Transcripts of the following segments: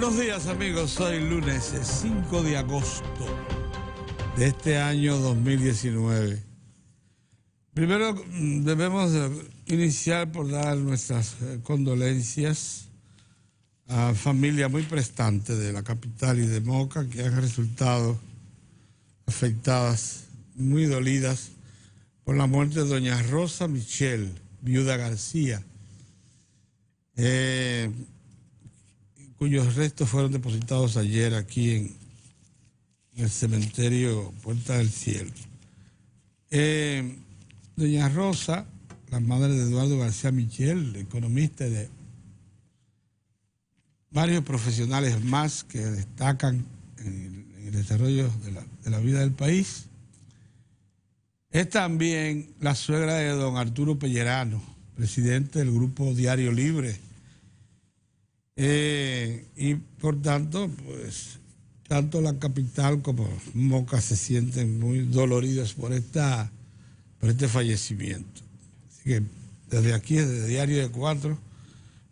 Buenos días amigos, hoy lunes 5 de agosto de este año 2019. Primero debemos iniciar por dar nuestras condolencias a familias muy prestantes de la capital y de Moca que han resultado afectadas, muy dolidas por la muerte de doña Rosa Michel, viuda García, cuyos restos fueron depositados ayer aquí en el cementerio Puerta del Cielo. Doña Rosa, la madre de Eduardo García Michel, economista de varios profesionales más que destacan en el desarrollo de la vida del país, es también la suegra de don Arturo Pellerano, presidente del Grupo Diario Libre. Y por tanto, pues, tanto la capital como Moca se sienten muy doloridos por este fallecimiento. Así que desde aquí, desde Diario de Cuatro,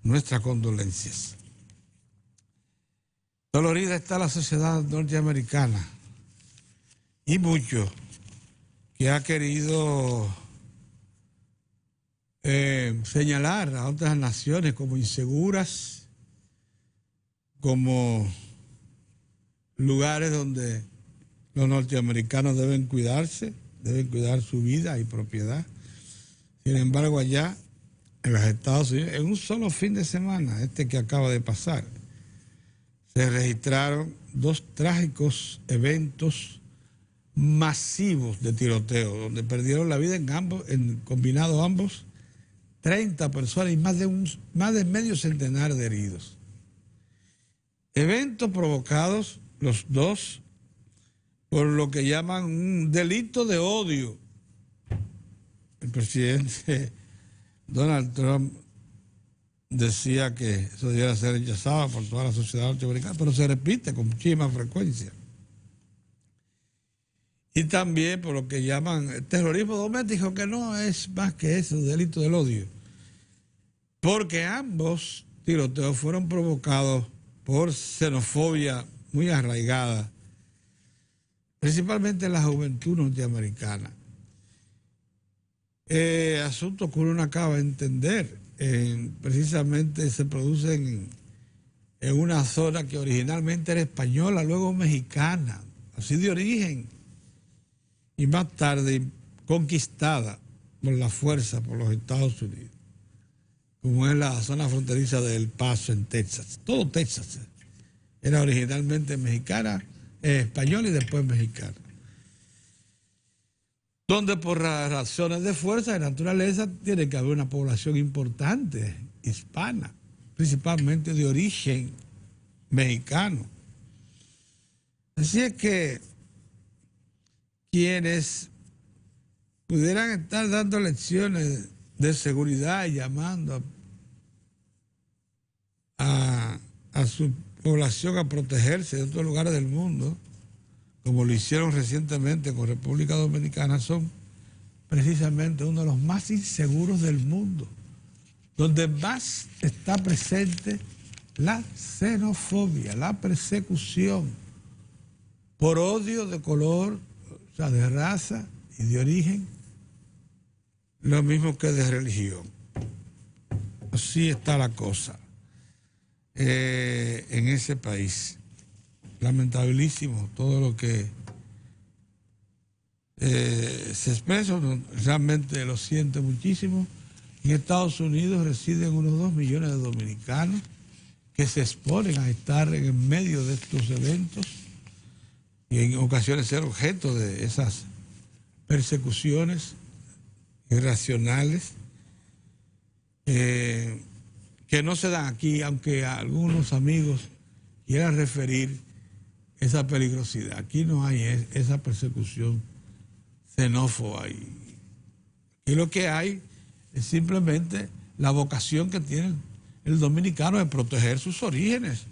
nuestras condolencias. Dolorida está la sociedad norteamericana y mucho que ha querido señalar a otras naciones como inseguras, como lugares donde los norteamericanos deben cuidarse, deben cuidar su vida y propiedad. Sin embargo, allá en los Estados Unidos, en un solo fin de semana, que acaba de pasar, se registraron 2 trágicos eventos masivos de tiroteo, donde perdieron la vida combinado ambos, 30 personas y más de medio centenar de heridos. Eventos provocados, los dos, por lo que llaman un delito de odio. El presidente Donald Trump decía que eso debiera ser rechazado por toda la sociedad norteamericana, pero se repite con muchísima frecuencia. Y también por lo que llaman terrorismo doméstico, que no es más que eso, delito del odio. Porque ambos tiroteos fueron provocados por xenofobia muy arraigada, principalmente en la juventud norteamericana. Asunto que uno no acaba de entender. Precisamente se producen en una zona que originalmente era española, luego mexicana, así de origen, y más tarde conquistada por la fuerza por los Estados Unidos, como es la zona fronteriza de El Paso en Texas. Todo Texas era originalmente mexicana, española y después mexicana. Donde por razones de fuerza, de naturaleza, tiene que haber una población importante, hispana, principalmente de origen mexicano. Así es que quienes pudieran estar dando lecciones de seguridad y llamando a su población a protegerse de otros lugares del mundo, como lo hicieron recientemente con República Dominicana, son precisamente uno de los más inseguros del mundo, donde más está presente la xenofobia, la persecución por odio de color, o sea, de raza y de origen, lo mismo que de religión. Así está la cosa en ese país. Lamentabilísimo todo lo que se expresa, realmente lo siento muchísimo. En Estados Unidos residen unos 2 millones de dominicanos que se exponen a estar en medio de estos eventos y en ocasiones ser objeto de esas persecuciones irracionales que no se dan aquí, aunque algunos amigos quieran referir esa peligrosidad. Aquí no hay esa persecución xenófoba. Y lo que hay es simplemente la vocación que tiene el dominicano de proteger sus orígenes,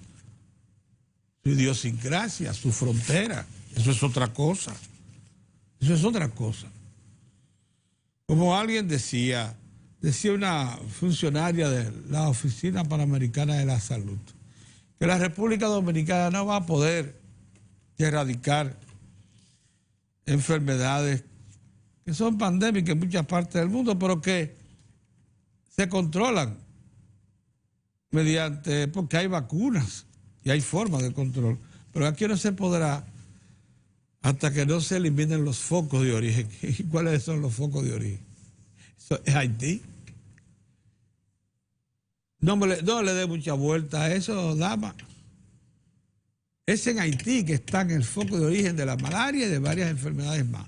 su idiosincrasia, su frontera. Eso es otra cosa. Eso es otra cosa. Como alguien decía una funcionaria de la Oficina Panamericana de la Salud, que la República Dominicana no va a poder erradicar enfermedades que son pandémicas en muchas partes del mundo, pero que se controlan porque hay vacunas y hay formas de control. Pero aquí no se podrá hasta que no se eliminen los focos de origen. ¿Y cuáles son los focos de origen? Eso es Haití. No le dé mucha vuelta a eso, dama. Es en Haití que está en el foco de origen de la malaria y de varias enfermedades más.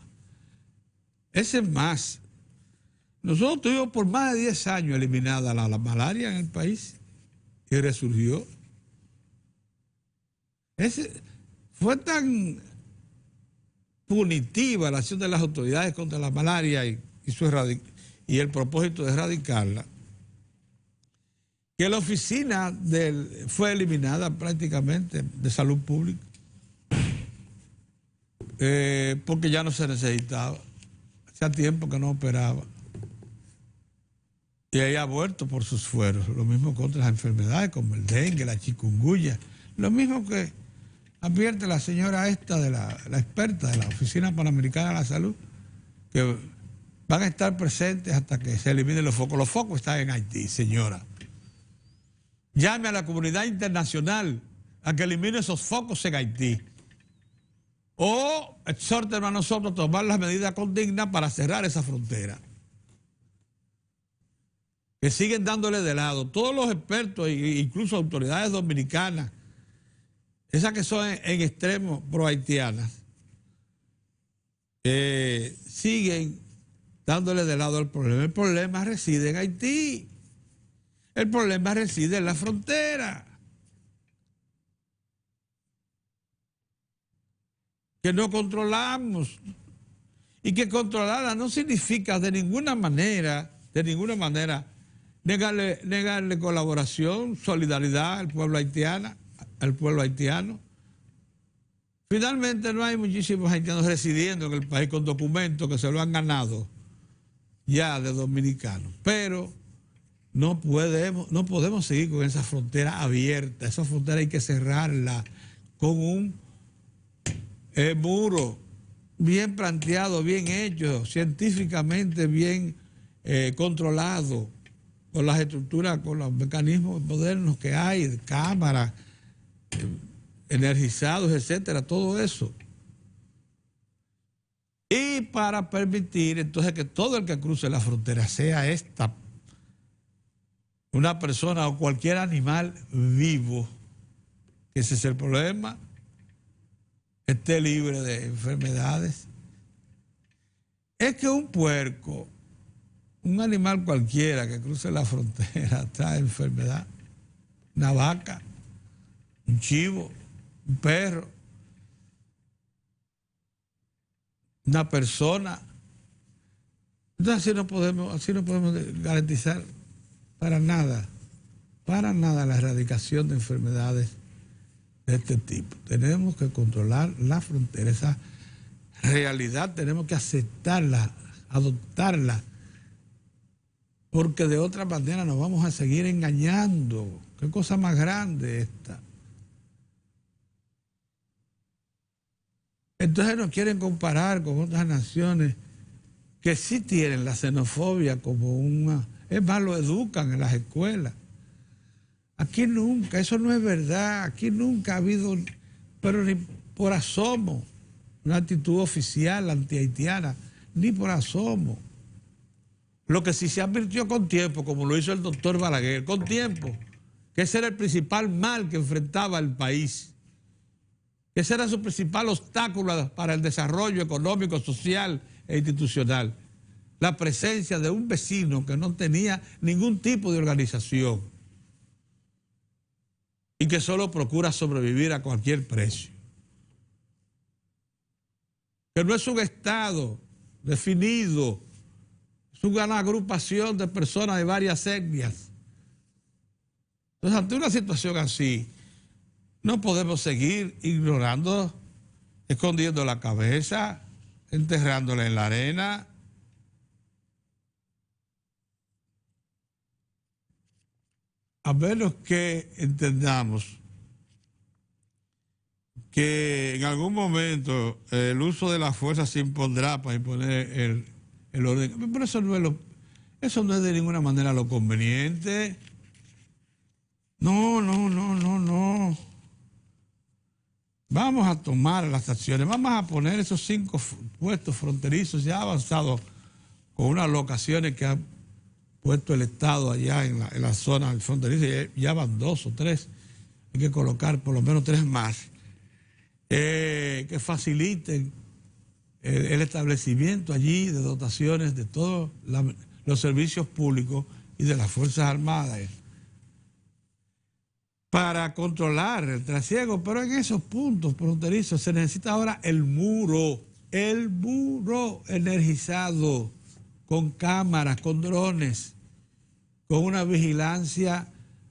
Ese es más. Nosotros tuvimos por más de 10 años eliminada la malaria en el país y resurgió. Fue tan punitiva la acción de las autoridades contra la malaria y el propósito de erradicarla, que la oficina fue eliminada prácticamente de salud pública, porque ya no se necesitaba. Hacía tiempo que no operaba. Y ella ha vuelto por sus fueros. Lo mismo contra las enfermedades como el dengue, la chikungunya. Lo mismo que advierte la señora esta, la experta de la Oficina Panamericana de la Salud, que van a estar presentes hasta que se eliminen los focos. Los focos están en Haití, señora. Llame a la comunidad internacional a que elimine esos focos en Haití. O exhórtenos a nosotros a tomar las medidas condignas para cerrar esa frontera. Que siguen dándole de lado. Todos los expertos, incluso autoridades dominicanas, esas que son en extremo pro-haitianas, siguen dándole de lado al problema. El problema reside en Haití. El problema reside en la frontera. Que no controlamos. Y que controlarla no significa de ninguna manera, negarle colaboración, solidaridad al pueblo haitiano. Finalmente no hay muchísimos haitianos residiendo en el país con documentos que se lo han ganado ya de dominicanos. Pero no podemos seguir con esa frontera abierta. Esa frontera hay que cerrarla con un muro bien planteado, bien hecho, científicamente bien controlado, con las estructuras, con los mecanismos modernos que hay, de cámaras, energizados, etcétera, todo eso. Y para permitir entonces que todo el que cruce la frontera, sea una persona o cualquier animal vivo, que ese es el problema, esté libre de enfermedades. Es que un puerco, un animal cualquiera que cruce la frontera trae enfermedad. Una vaca, un chivo, un perro, una persona. Entonces así no podemos garantizar para nada la erradicación de enfermedades de este tipo. Tenemos que controlar la frontera. Esa realidad tenemos que aceptarla, adoptarla, porque de otra manera nos vamos a seguir engañando. Qué cosa más grande esta. Entonces nos quieren comparar con otras naciones que sí tienen la xenofobia como una... Es más, lo educan en las escuelas. Aquí nunca, eso no es verdad. Aquí nunca ha habido, pero ni por asomo, una actitud oficial anti-haitiana, ni por asomo. Lo que sí se advirtió con tiempo, como lo hizo el doctor Balaguer, con tiempo, que ese era el principal mal que enfrentaba el país. Ese era su principal obstáculo para el desarrollo económico, social e institucional. La presencia de un vecino que no tenía ningún tipo de organización y que solo procura sobrevivir a cualquier precio. Que no es un Estado definido, es una agrupación de personas de varias etnias. Entonces, ante una situación así, no podemos seguir ignorando, escondiendo la cabeza, enterrándola en la arena. A menos que entendamos que en algún momento el uso de la fuerza se impondrá para imponer el orden. Pero eso no es de ninguna manera lo conveniente. No. Vamos a tomar las acciones, vamos a poner esos 5 puestos fronterizos ya avanzados con unas locaciones que ha puesto el Estado allá en la zona fronteriza, ya van 2 o 3, hay que colocar por lo menos 3 más, que faciliten el establecimiento allí de dotaciones de todos los servicios públicos y de las Fuerzas Armadas para controlar el trasiego, pero en esos puntos fronterizos se necesita ahora el muro energizado, con cámaras, con drones, con una vigilancia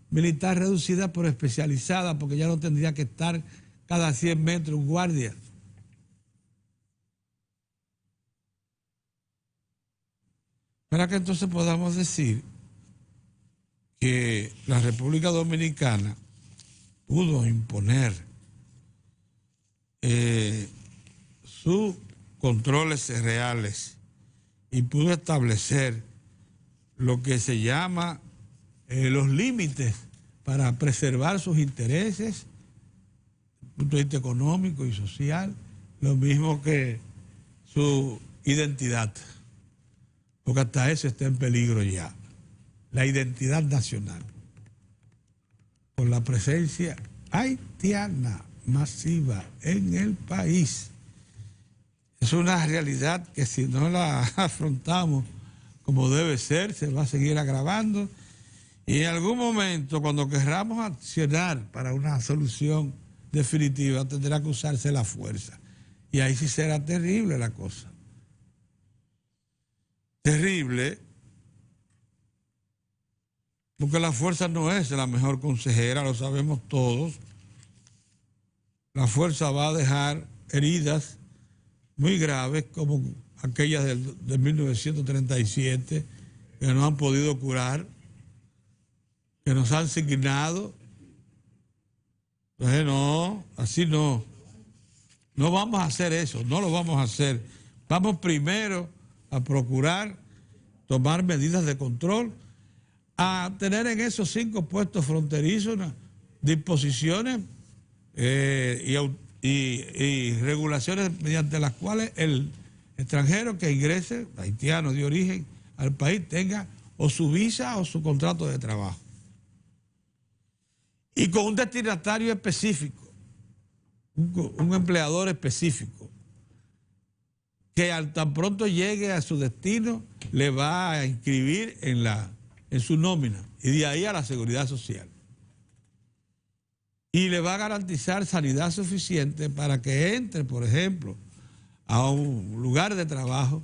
militar reducida pero especializada, porque ya no tendría que estar cada 100 metros un guardia. Para que entonces podamos decir que la República Dominicana pudo imponer sus controles reales y pudo establecer lo que se llama los límites para preservar sus intereses desde el punto de vista económico y social, lo mismo que su identidad, porque hasta eso está en peligro ya, la identidad nacional, por la presencia haitiana masiva en el país. Es una realidad que si no la afrontamos como debe ser, se va a seguir agravando y en algún momento, cuando querramos accionar para una solución definitiva, tendrá que usarse la fuerza. Y ahí sí será terrible la cosa. Terrible, porque la fuerza no es la mejor consejera, lo sabemos todos. La fuerza va a dejar heridas muy graves como aquellas de 1937 que no han podido curar, que nos han signado. Entonces no, así no. No vamos a hacer eso, no lo vamos a hacer. Vamos primero a procurar tomar medidas de control, a tener en esos 5 puestos fronterizos unas disposiciones y regulaciones mediante las cuales el extranjero que ingrese, haitiano de origen, al país tenga o su visa o su contrato de trabajo. Y con un destinatario específico, un empleador específico, que al tan pronto llegue a su destino le va a inscribir en su nómina y de ahí a la seguridad social. Y le va a garantizar sanidad suficiente para que entre, por ejemplo, a un lugar de trabajo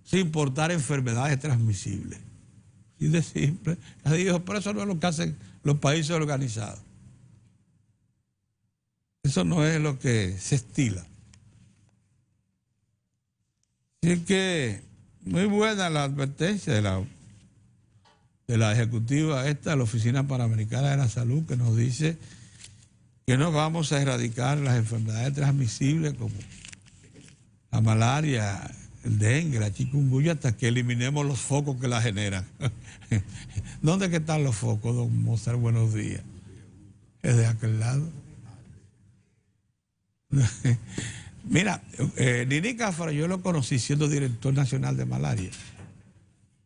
sin importar enfermedades transmisibles. Y de simple. Pero eso no es lo que hacen los países organizados. Eso no es lo que se estila. Así que muy buena la advertencia de la ejecutiva esta, la Oficina Panamericana de la Salud, que nos dice que no vamos a erradicar las enfermedades transmisibles como la malaria, el dengue, la chikungunya, hasta que eliminemos los focos que la generan. ¿Dónde que están los focos, don Mozart? Buenos días. ¿Es de aquel lado? Mira, Nini Cáfaro yo lo conocí siendo director nacional de malaria.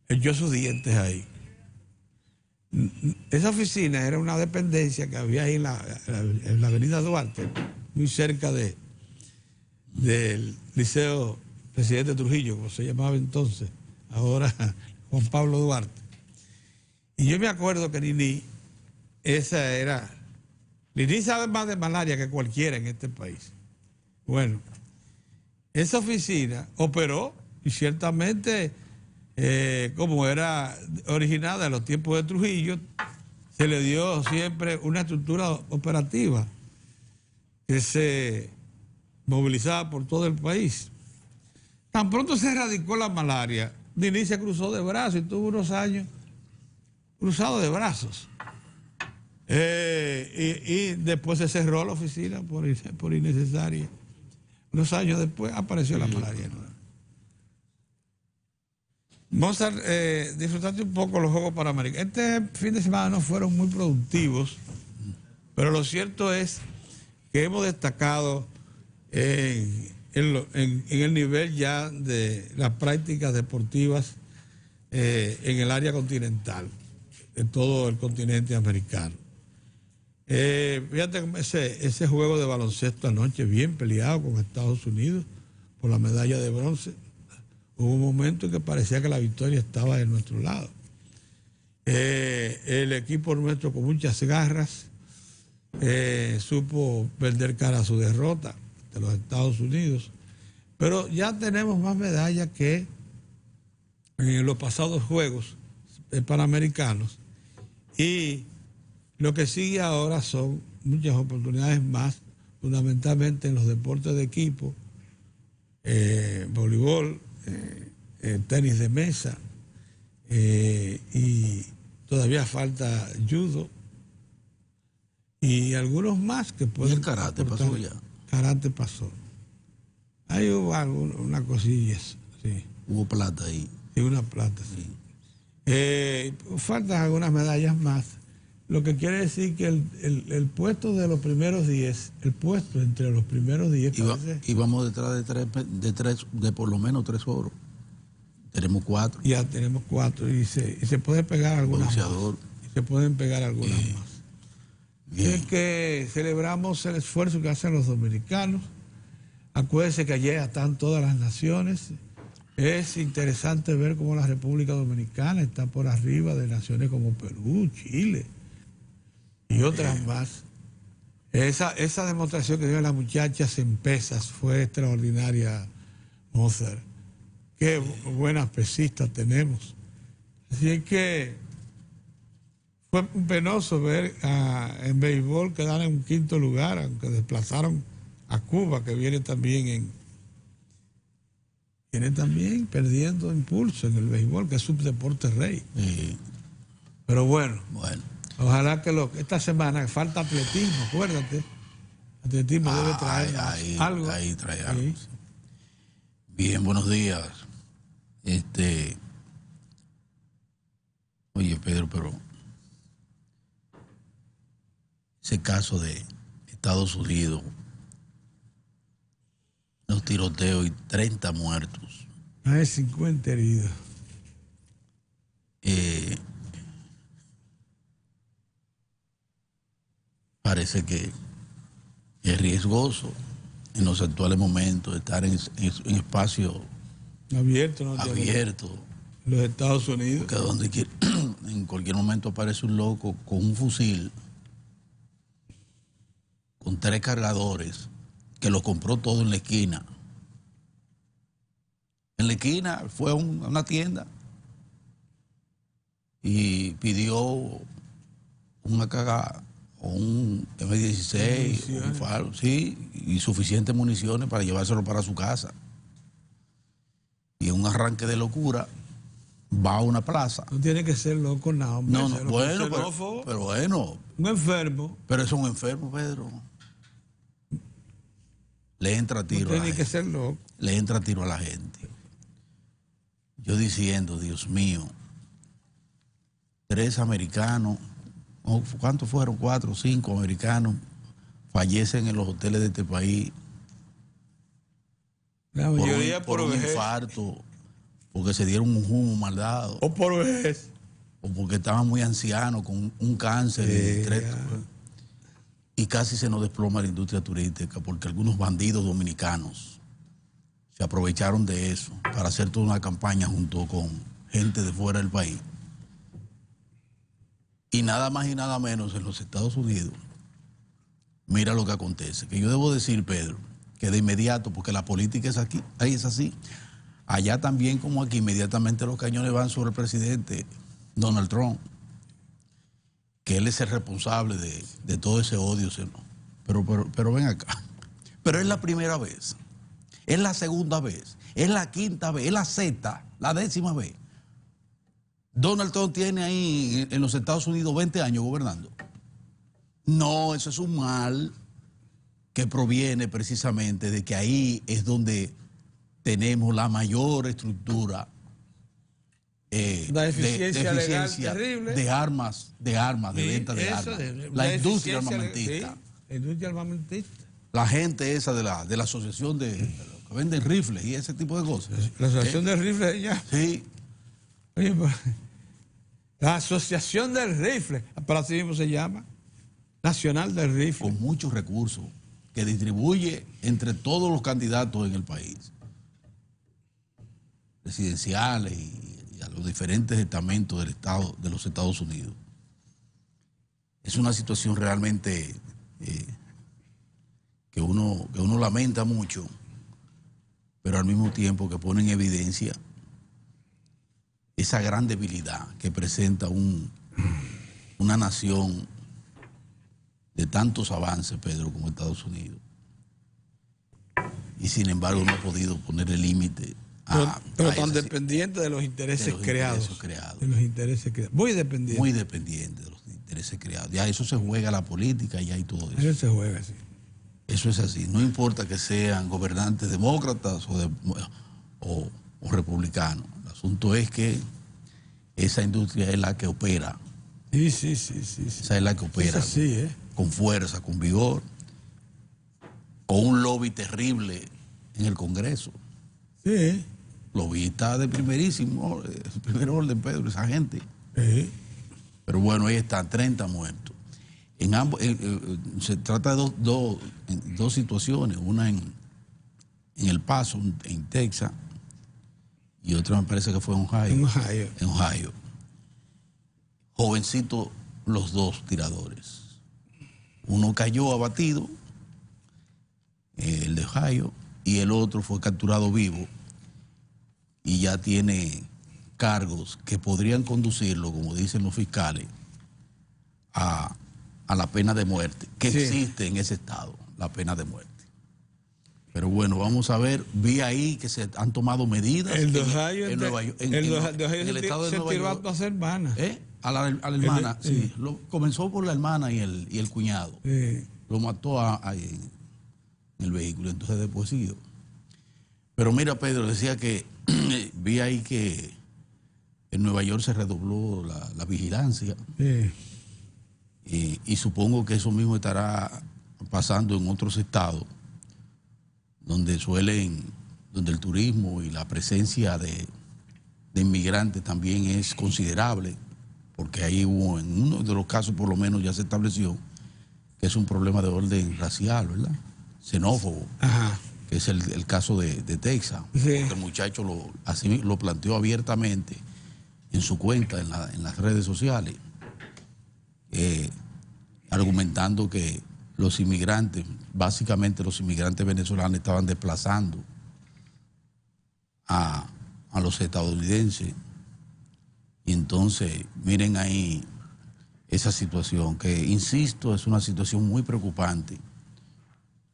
Echó sus dientes ahí. Esa oficina era una dependencia que había ahí en la avenida Duarte, muy cerca del Liceo Presidente Trujillo, como se llamaba entonces, ahora Juan Pablo Duarte. Y yo me acuerdo que Nini sabe más de malaria que cualquiera en este país. Bueno, esa oficina operó y ciertamente, como era originada en los tiempos de Trujillo, se le dio siempre una estructura operativa que se movilizaba por todo el país. Tan pronto se erradicó la malaria, Nini se cruzó de brazos y tuvo unos años cruzado de brazos. Y después se cerró la oficina por innecesaria. Unos años después apareció la malaria nueva. Mozart, disfrutaste un poco los Juegos Panamericanos. Este fin de semana no fueron muy productivos, pero lo cierto es que hemos destacado en el nivel ya de las prácticas deportivas en el área continental, de todo el continente americano. Fíjate ese juego de baloncesto anoche, bien peleado con Estados Unidos por la medalla de bronce. Hubo un momento en que parecía que la victoria estaba de nuestro lado. El equipo nuestro con muchas garras supo perder cara a su derrota de los Estados Unidos. Pero ya tenemos más medallas que en los pasados Juegos Panamericanos. Y lo que sigue ahora son muchas oportunidades más, fundamentalmente en los deportes de equipo, voleibol, tenis de mesa, y todavía falta judo y algunos más que pueden. ¿Y el karate pasó ya? Karate pasó. Ahí hubo una cosilla, sí. Hubo plata ahí. Sí, una plata, sí. Faltan algunas medallas más. Lo que quiere decir que el puesto de los primeros 10, el puesto entre los primeros 10... Íbamos detrás de por lo menos 3 oros. Tenemos 4. Ya tenemos 4 y se puede pegar algunas más. Y se pueden pegar algunas más. Es que celebramos el esfuerzo que hacen los dominicanos. Acuérdense que allá están todas las naciones. Es interesante ver cómo la República Dominicana está por arriba de naciones como Perú, Chile y otras más. Esa demostración que dieron las muchachas en pesas fue extraordinaria, Mozart. Qué buenas pesistas tenemos. Así es que fue penoso ver en béisbol quedar en un 5º lugar, aunque desplazaron a Cuba, que viene también perdiendo impulso en el béisbol, que es un deporte rey. Sí. Pero bueno. Ojalá que esta semana falta atletismo, acuérdate. Atletismo debe traer algo. Ahí trae algo. Sí. Bien, buenos días. Oye, Pedro, pero ese caso de Estados Unidos, los tiroteos y 30 muertos. Más de 50 heridos. Parece que es riesgoso en los actuales momentos estar en espacio abierto. Los Estados Unidos. Porque donde en cualquier momento aparece un loco con un fusil, con 3 cargadores, que lo compró todo en la esquina. En la esquina fue a una tienda y pidió una cagada o un M16, un faro, sí, y suficientes municiones para llevárselo para su casa. Y en un arranque de locura va a una plaza. No tiene que ser loco, nada. No, bueno, pero bueno. Un enfermo. Pero es un enfermo, Pedro. Le entra tiro a la gente. Tiene que ser loco. Le entra tiro a la gente. Yo diciendo, Dios mío, 3 americanos, ¿cuántos fueron? 4 o 5 americanos fallecen en los hoteles de este país. La mayoría por un infarto, porque se dieron un humo mal dado. O por vejez. O porque estaban muy ancianos con un cáncer. Y casi se nos desploma la industria turística porque algunos bandidos dominicanos se aprovecharon de eso para hacer toda una campaña junto con gente de fuera del país. Y nada más y nada menos en los Estados Unidos. Mira lo que acontece. Que yo debo decir, Pedro, que de inmediato, porque la política es aquí, ahí es así. Allá también como aquí, inmediatamente los cañones van sobre el presidente Donald Trump, que él es el responsable de todo ese odio. Pero ven acá. Pero es la primera vez, es la segunda vez, es la quinta vez, es la sexta, la 10ª vez. Donald Trump tiene ahí en los Estados Unidos 20 años gobernando. No, eso es un mal que proviene precisamente de que ahí es donde tenemos la mayor estructura la eficiencia legal terrible. de armas, de venta de armas. La industria armamentista. Sí, la industria armamentista. La gente esa de la asociación de que venden rifles y ese tipo de cosas. La asociación de rifles ya. Sí. Oye, pues, la asociación del rifle, para así mismo se llama, Nacional del Rifle. Con muchos recursos que distribuye entre todos los candidatos en el país, presidenciales y a los diferentes estamentos del Estado, de los Estados Unidos. Es una situación realmente que uno lamenta mucho, pero al mismo tiempo que pone en evidencia esa gran debilidad que presenta una nación de tantos avances, Pedro, como Estados Unidos. Y sin embargo no ha podido poner el límite pero tan dependiente de los intereses creados. De los intereses creados. Muy dependiente. Muy dependiente de los intereses creados. Ya eso se juega la política, ya hay todo eso. Eso se juega así. Eso es así. No importa que sean gobernantes demócratas o republicanos. El asunto es que esa industria es la que opera. Sí. Esa es la que opera. Es así, con fuerza, con vigor, con un lobby terrible en el Congreso. Sí. Lobbyista de primerísimo, de primer orden, Pedro, esa gente. Sí. Pero bueno, ahí están 30 muertos. En ambos, se trata de dos situaciones, una en El Paso, en Texas, y otra me parece que fue en Ohio. En Ohio. Jovencitos los dos tiradores. Uno cayó abatido, el de Ohio, y el otro fue capturado vivo y ya tiene cargos que podrían conducirlo, como dicen los fiscales, a la pena de muerte, que existe en ese estado, la pena de muerte. Pero bueno, vamos a ver, vi ahí que se han tomado medidas el de Ohio, en Nueva York, en el estado de Nueva York. Se tiró a su hermana. A la hermana, sí. Comenzó por la hermana y el cuñado. Sí. Lo mató en el vehículo, entonces después siguió. Pero mira, Pedro, decía que vi ahí que en Nueva York se redobló la vigilancia. Sí. Y supongo que eso mismo estará pasando en otros estados donde el turismo y la presencia de inmigrantes también es considerable, porque ahí hubo, en uno de los casos por lo menos ya se estableció que es un problema de orden racial, ¿verdad? Xenófobo. Ajá. Que es el caso de Texas. Sí. El muchacho así lo planteó abiertamente en su cuenta en las redes sociales, argumentando que los inmigrantes, básicamente los inmigrantes venezolanos, estaban desplazando a los estadounidenses. Y entonces, miren ahí esa situación, que insisto, es una situación muy preocupante.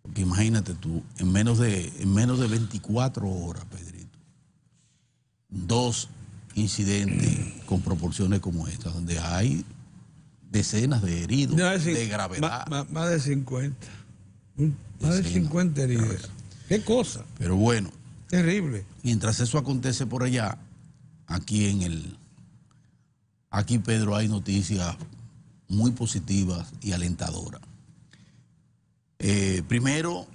Porque imagínate tú, en menos de 24 horas, Pedrito, 2 incidentes con proporciones como esta, donde hay decenas de heridos, de gravedad. Más de 50. Más de 50 heridos. ¿Qué cosa? Pero bueno. Terrible. Mientras eso acontece por allá, aquí Pedro, hay noticias muy positivas y alentadoras. Primero,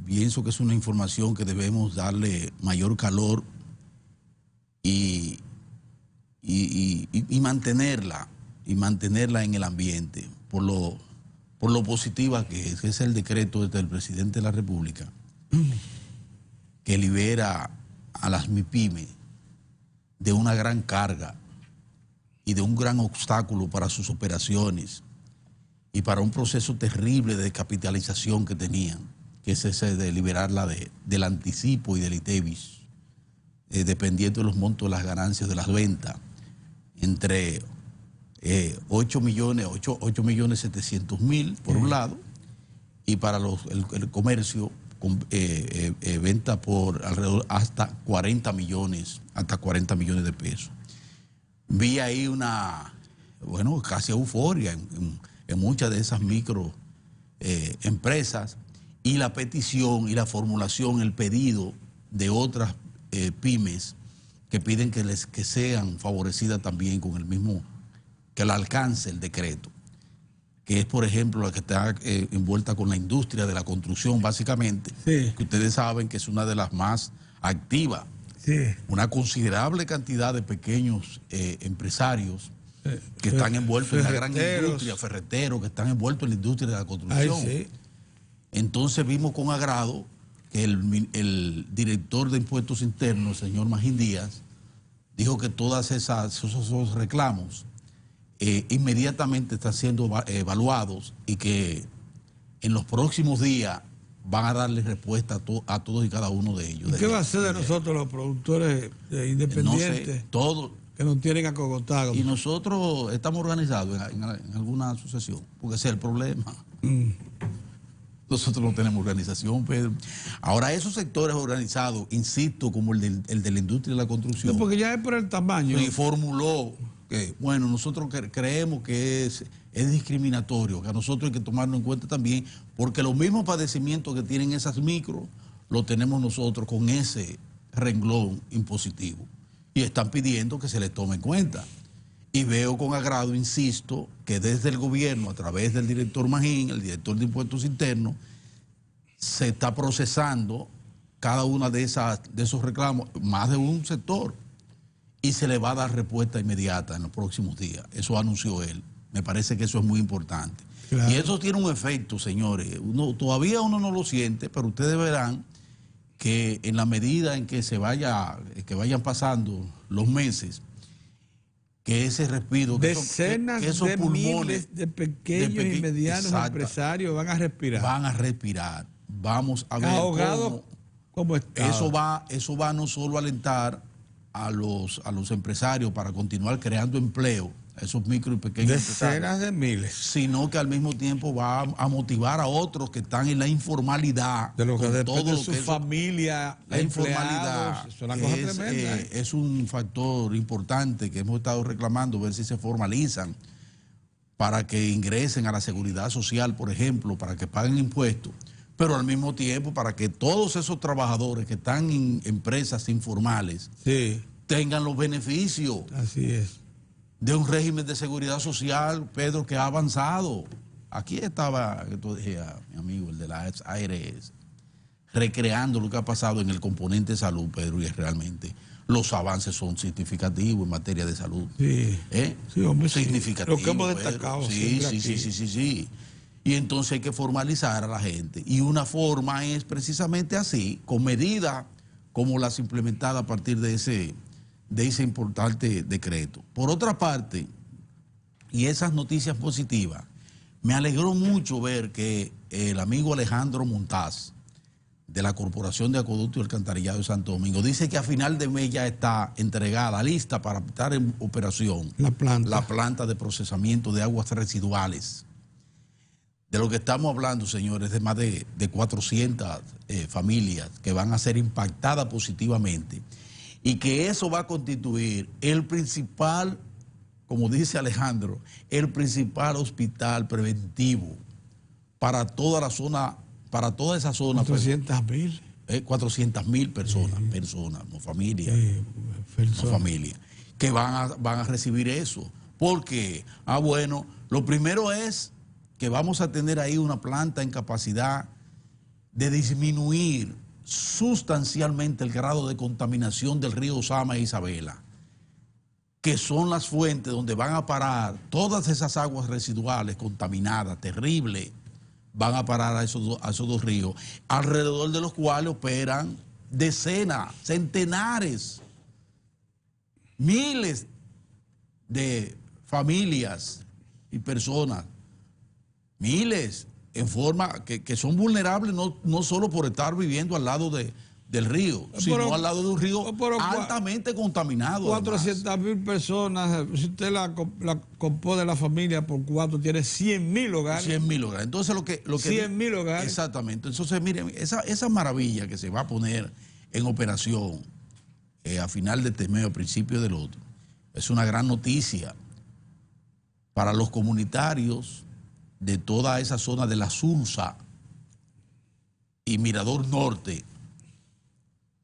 pienso que es una información que debemos darle mayor calor y mantenerla en el ambiente por lo positiva que es el decreto del presidente de la República que libera a las MIPYME de una gran carga y de un gran obstáculo para sus operaciones y para un proceso terrible de capitalización que tenían, que es ese de liberarla del anticipo y del ITEVIS, dependiendo de los montos de las ganancias de las ventas, entre 8.700.000 por un lado, y para el comercio, venta por alrededor hasta 40 millones de pesos. Vi ahí casi euforia en muchas de esas micro empresas, y la petición y la formulación, el pedido de otras pymes que piden que sean favorecidas también con el mismo, que la alcance el decreto, que es, por ejemplo, la que está envuelta con la industria de la construcción, básicamente, sí, que ustedes saben que es una de las más activas. sí. Una considerable cantidad de pequeños empresarios que están envueltos en la gran industria, ferreteros, que están envueltos en la industria de la construcción. Ay, sí. Entonces vimos con agrado que el director de Impuestos Internos, el señor Magín Díaz, dijo que todos esos reclamos inmediatamente están siendo evaluados y que en los próximos días van a darle respuesta a todos y cada uno de ellos. ¿Y qué va a hacer de nosotros los productores independientes? No sé, todo. Que nos tienen acogotados. Y nosotros estamos organizados en alguna asociación, porque ese es el problema. Nosotros no tenemos organización, Pedro. Ahora, esos sectores organizados, insisto, como el de la industria de la construcción. No, porque ya es por el tamaño. Y formuló que, bueno, nosotros creemos que es discriminatorio, que a nosotros hay que tomarlo en cuenta también, porque los mismos padecimientos que tienen esas micros, los tenemos nosotros con ese renglón impositivo. Y están pidiendo que se les tome en cuenta. Y veo con agrado, insisto, que desde el gobierno, a través del director Magín, el director de Impuestos Internos, se está procesando cada una de esos reclamos, más de un sector, y se le va a dar respuesta inmediata en los próximos días. Eso anunció él. Me parece que eso es muy importante. Claro. Y eso tiene un efecto, señores. Todavía uno no lo siente, pero ustedes verán que en la medida en que vayan pasando los meses, que ese respiro, decenas que esos de pulmones miles de pequeños y medianos empresarios van a respirar. Van a respirar. Vamos a ver ahogados como eso va no solo a alentar a los empresarios para continuar creando empleo, a esos micro y pequeños decenas de miles, sino que al mismo tiempo va a motivar a otros que están en la informalidad, de lo que depende de su familia. La informalidad es una cosa tremenda. Es un factor importante que hemos estado reclamando, ver si se formalizan para que ingresen a la seguridad social, por ejemplo, para que paguen impuestos, pero al mismo tiempo para que todos esos trabajadores que están en empresas informales tengan los beneficios. Así es. De un régimen de seguridad social, Pedro, que ha avanzado. Aquí estaba, que tú decías, mi amigo, el de la ARS, recreando lo que ha pasado en el componente de salud, Pedro, y realmente los avances son significativos en materia de salud. Sí, sí, hombre, significativos. Lo que hemos destacado. Sí. Y entonces hay que formalizar a la gente. Y una forma es precisamente así, con medidas como las implementadas a partir de ese importante decreto. Por otra parte, y esas noticias positivas, me alegró mucho ver que el amigo Alejandro Montaz, de la Corporación de Acueducto y Alcantarillado de Santo Domingo, dice que a final de mes ya está entregada, lista para estar en operación la planta de procesamiento de aguas residuales. De lo que estamos hablando, señores, de más de 400 familias que van a ser impactadas positivamente. Y que eso va a constituir el principal, como dice Alejandro, el principal hospital preventivo para toda la zona, para toda esa zona. 400.000. 400.000 personas, no familias, no familias, que van a recibir eso. Porque, bueno, lo primero es que vamos a tener ahí una planta en capacidad de disminuir sustancialmente el grado de contaminación del río Osama e Isabela, que son las fuentes donde van a parar todas esas aguas residuales contaminadas, terribles, van a parar a esos dos ríos, alrededor de los cuales operan decenas, centenares, miles de familias y personas, miles, en forma que son vulnerables no solo por estar viviendo al lado del río, sino al lado de un río altamente contaminado. 400.000 personas, si usted la compone la familia por 4, tiene 100.000 hogares. 100.000 hogares. Entonces lo que 100.000 hogares. Exactamente. Entonces, miren, esa maravilla que se va a poner en operación a final de este mes, a principio del otro, es una gran noticia para los comunitarios de toda esa zona de la Sursa y Mirador Norte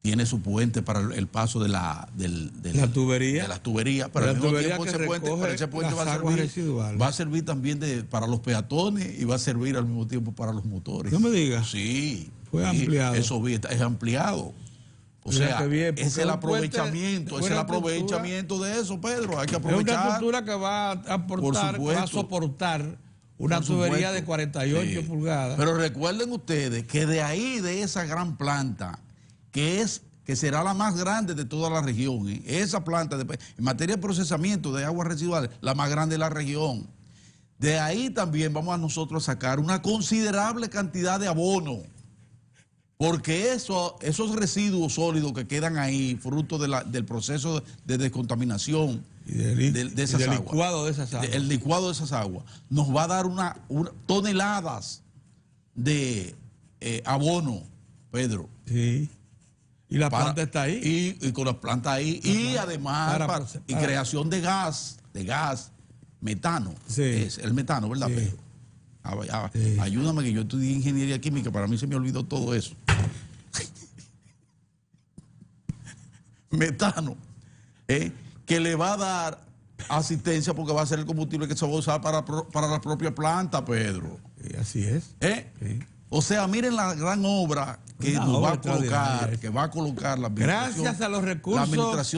tiene su puente para el paso de la tubería. De las tuberías, pero la al mismo tubería tiempo que ese puente recoge va a servir también para los peatones y va a servir al mismo tiempo para los motores. No me digas. Sí. Fue ampliado. Eso es ampliado. O sea, es el aprovechamiento, de eso, Pedro. Hay que aprovechar. Es una estructura que va a aportar, va a soportar una tubería de 48 pulgadas. Pero recuerden ustedes que de ahí, de esa gran planta, que será la más grande de toda la región, esa planta, en materia de procesamiento de aguas residuales, la más grande de la región. De ahí también vamos a nosotros a sacar una considerable cantidad de abono. Porque esos residuos sólidos que quedan ahí, fruto del proceso de descontaminación de esas aguas, licuado de esas aguas. El licuado de esas aguas, nos va a dar toneladas de abono, Pedro. Sí. Y la planta está ahí. Y con la planta ahí. Y además, creación de gas, metano. Sí. Es el metano, ¿verdad, sí. Pedro? Sí. Ayúdame, que yo estudié ingeniería química, para mí se me olvidó todo eso. Metano, que le va a dar asistencia porque va a ser el combustible que se va a usar para la propia planta, Pedro. Así es. Sí. O sea, miren la gran obra que nos va a colocar, la administración. Gracias a los recursos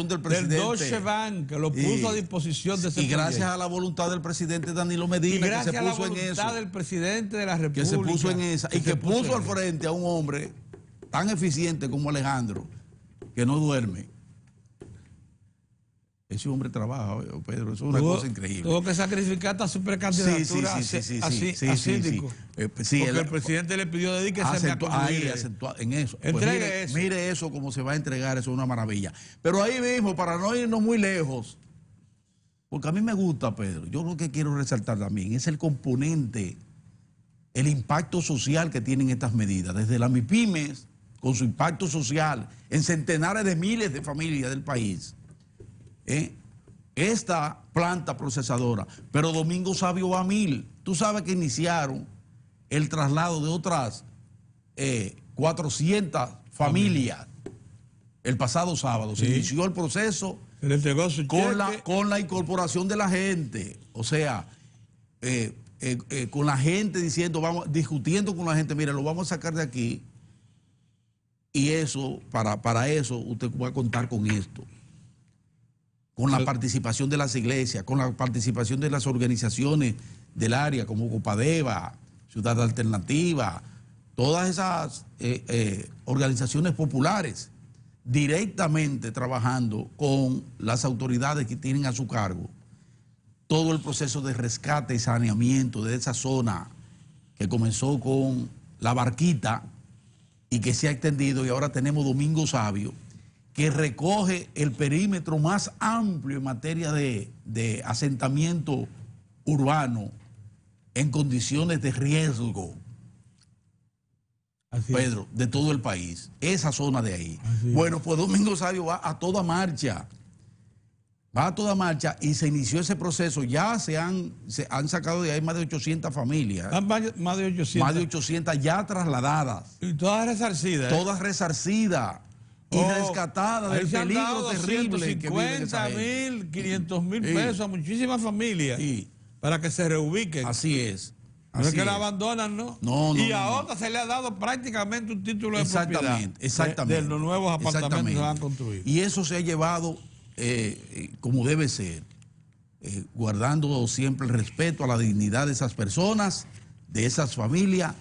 del presidente. Del Deutsche Bank, que lo puso a disposición de ese proyecto. Gracias a la voluntad del presidente Danilo Medina, que se puso en eso. Gracias a la voluntad del presidente de la República. Que se puso en esa. Y que puso al frente a un hombre tan eficiente como Alejandro, que no duerme. Ese hombre trabaja, Pedro, eso es una cosa increíble. Tuvo que sacrificar hasta su precandidatura a síndico. Porque el presidente le pidió dedíquese a concluir en eso. Entregue eso. Mire eso, cómo se va a entregar, eso es una maravilla. Pero ahí mismo, para no irnos muy lejos, porque a mí me gusta, Pedro, yo lo que quiero resaltar también es el componente, el impacto social que tienen estas medidas, desde las MIPYMES, con su impacto social en centenares de miles de familias del país. Esta planta procesadora, pero Domingo Savio va a 1000. Tú sabes que iniciaron el traslado de otras 400 familias el pasado sábado. Se inició el proceso con la incorporación de la gente. O sea, con la gente discutiendo con la gente, mire, lo vamos a sacar de aquí. Y eso, para eso, usted va a contar con esto. Con la participación de las iglesias, con la participación de las organizaciones del área, como Copadeva, Ciudad Alternativa, todas esas organizaciones populares, directamente trabajando con las autoridades que tienen a su cargo todo el proceso de rescate y saneamiento de esa zona que comenzó con La Barquita y que se ha extendido, y ahora tenemos Domingo Savio, que recoge el perímetro más amplio en materia de asentamiento urbano en condiciones de riesgo, Pedro, de todo el país, esa zona de ahí. Bueno, pues Domingo Savio va a toda marcha, y se inició ese proceso. Ya se han sacado de ahí más de 800 familias. Más de 800. Más de 800 ya trasladadas. Y todas resarcidas. Todas resarcidas. Y rescatada del peligro terrible que viven esa gente. 500,000 pesos a muchísimas familias para que se reubiquen. Así es. No es que la abandonan, ¿no? No. Y a otras se le ha dado prácticamente un título de propiedad. Exactamente. De los nuevos apartamentos que se van a construir. Y eso se ha llevado como debe ser, guardando siempre el respeto a la dignidad de esas personas, de esas familias,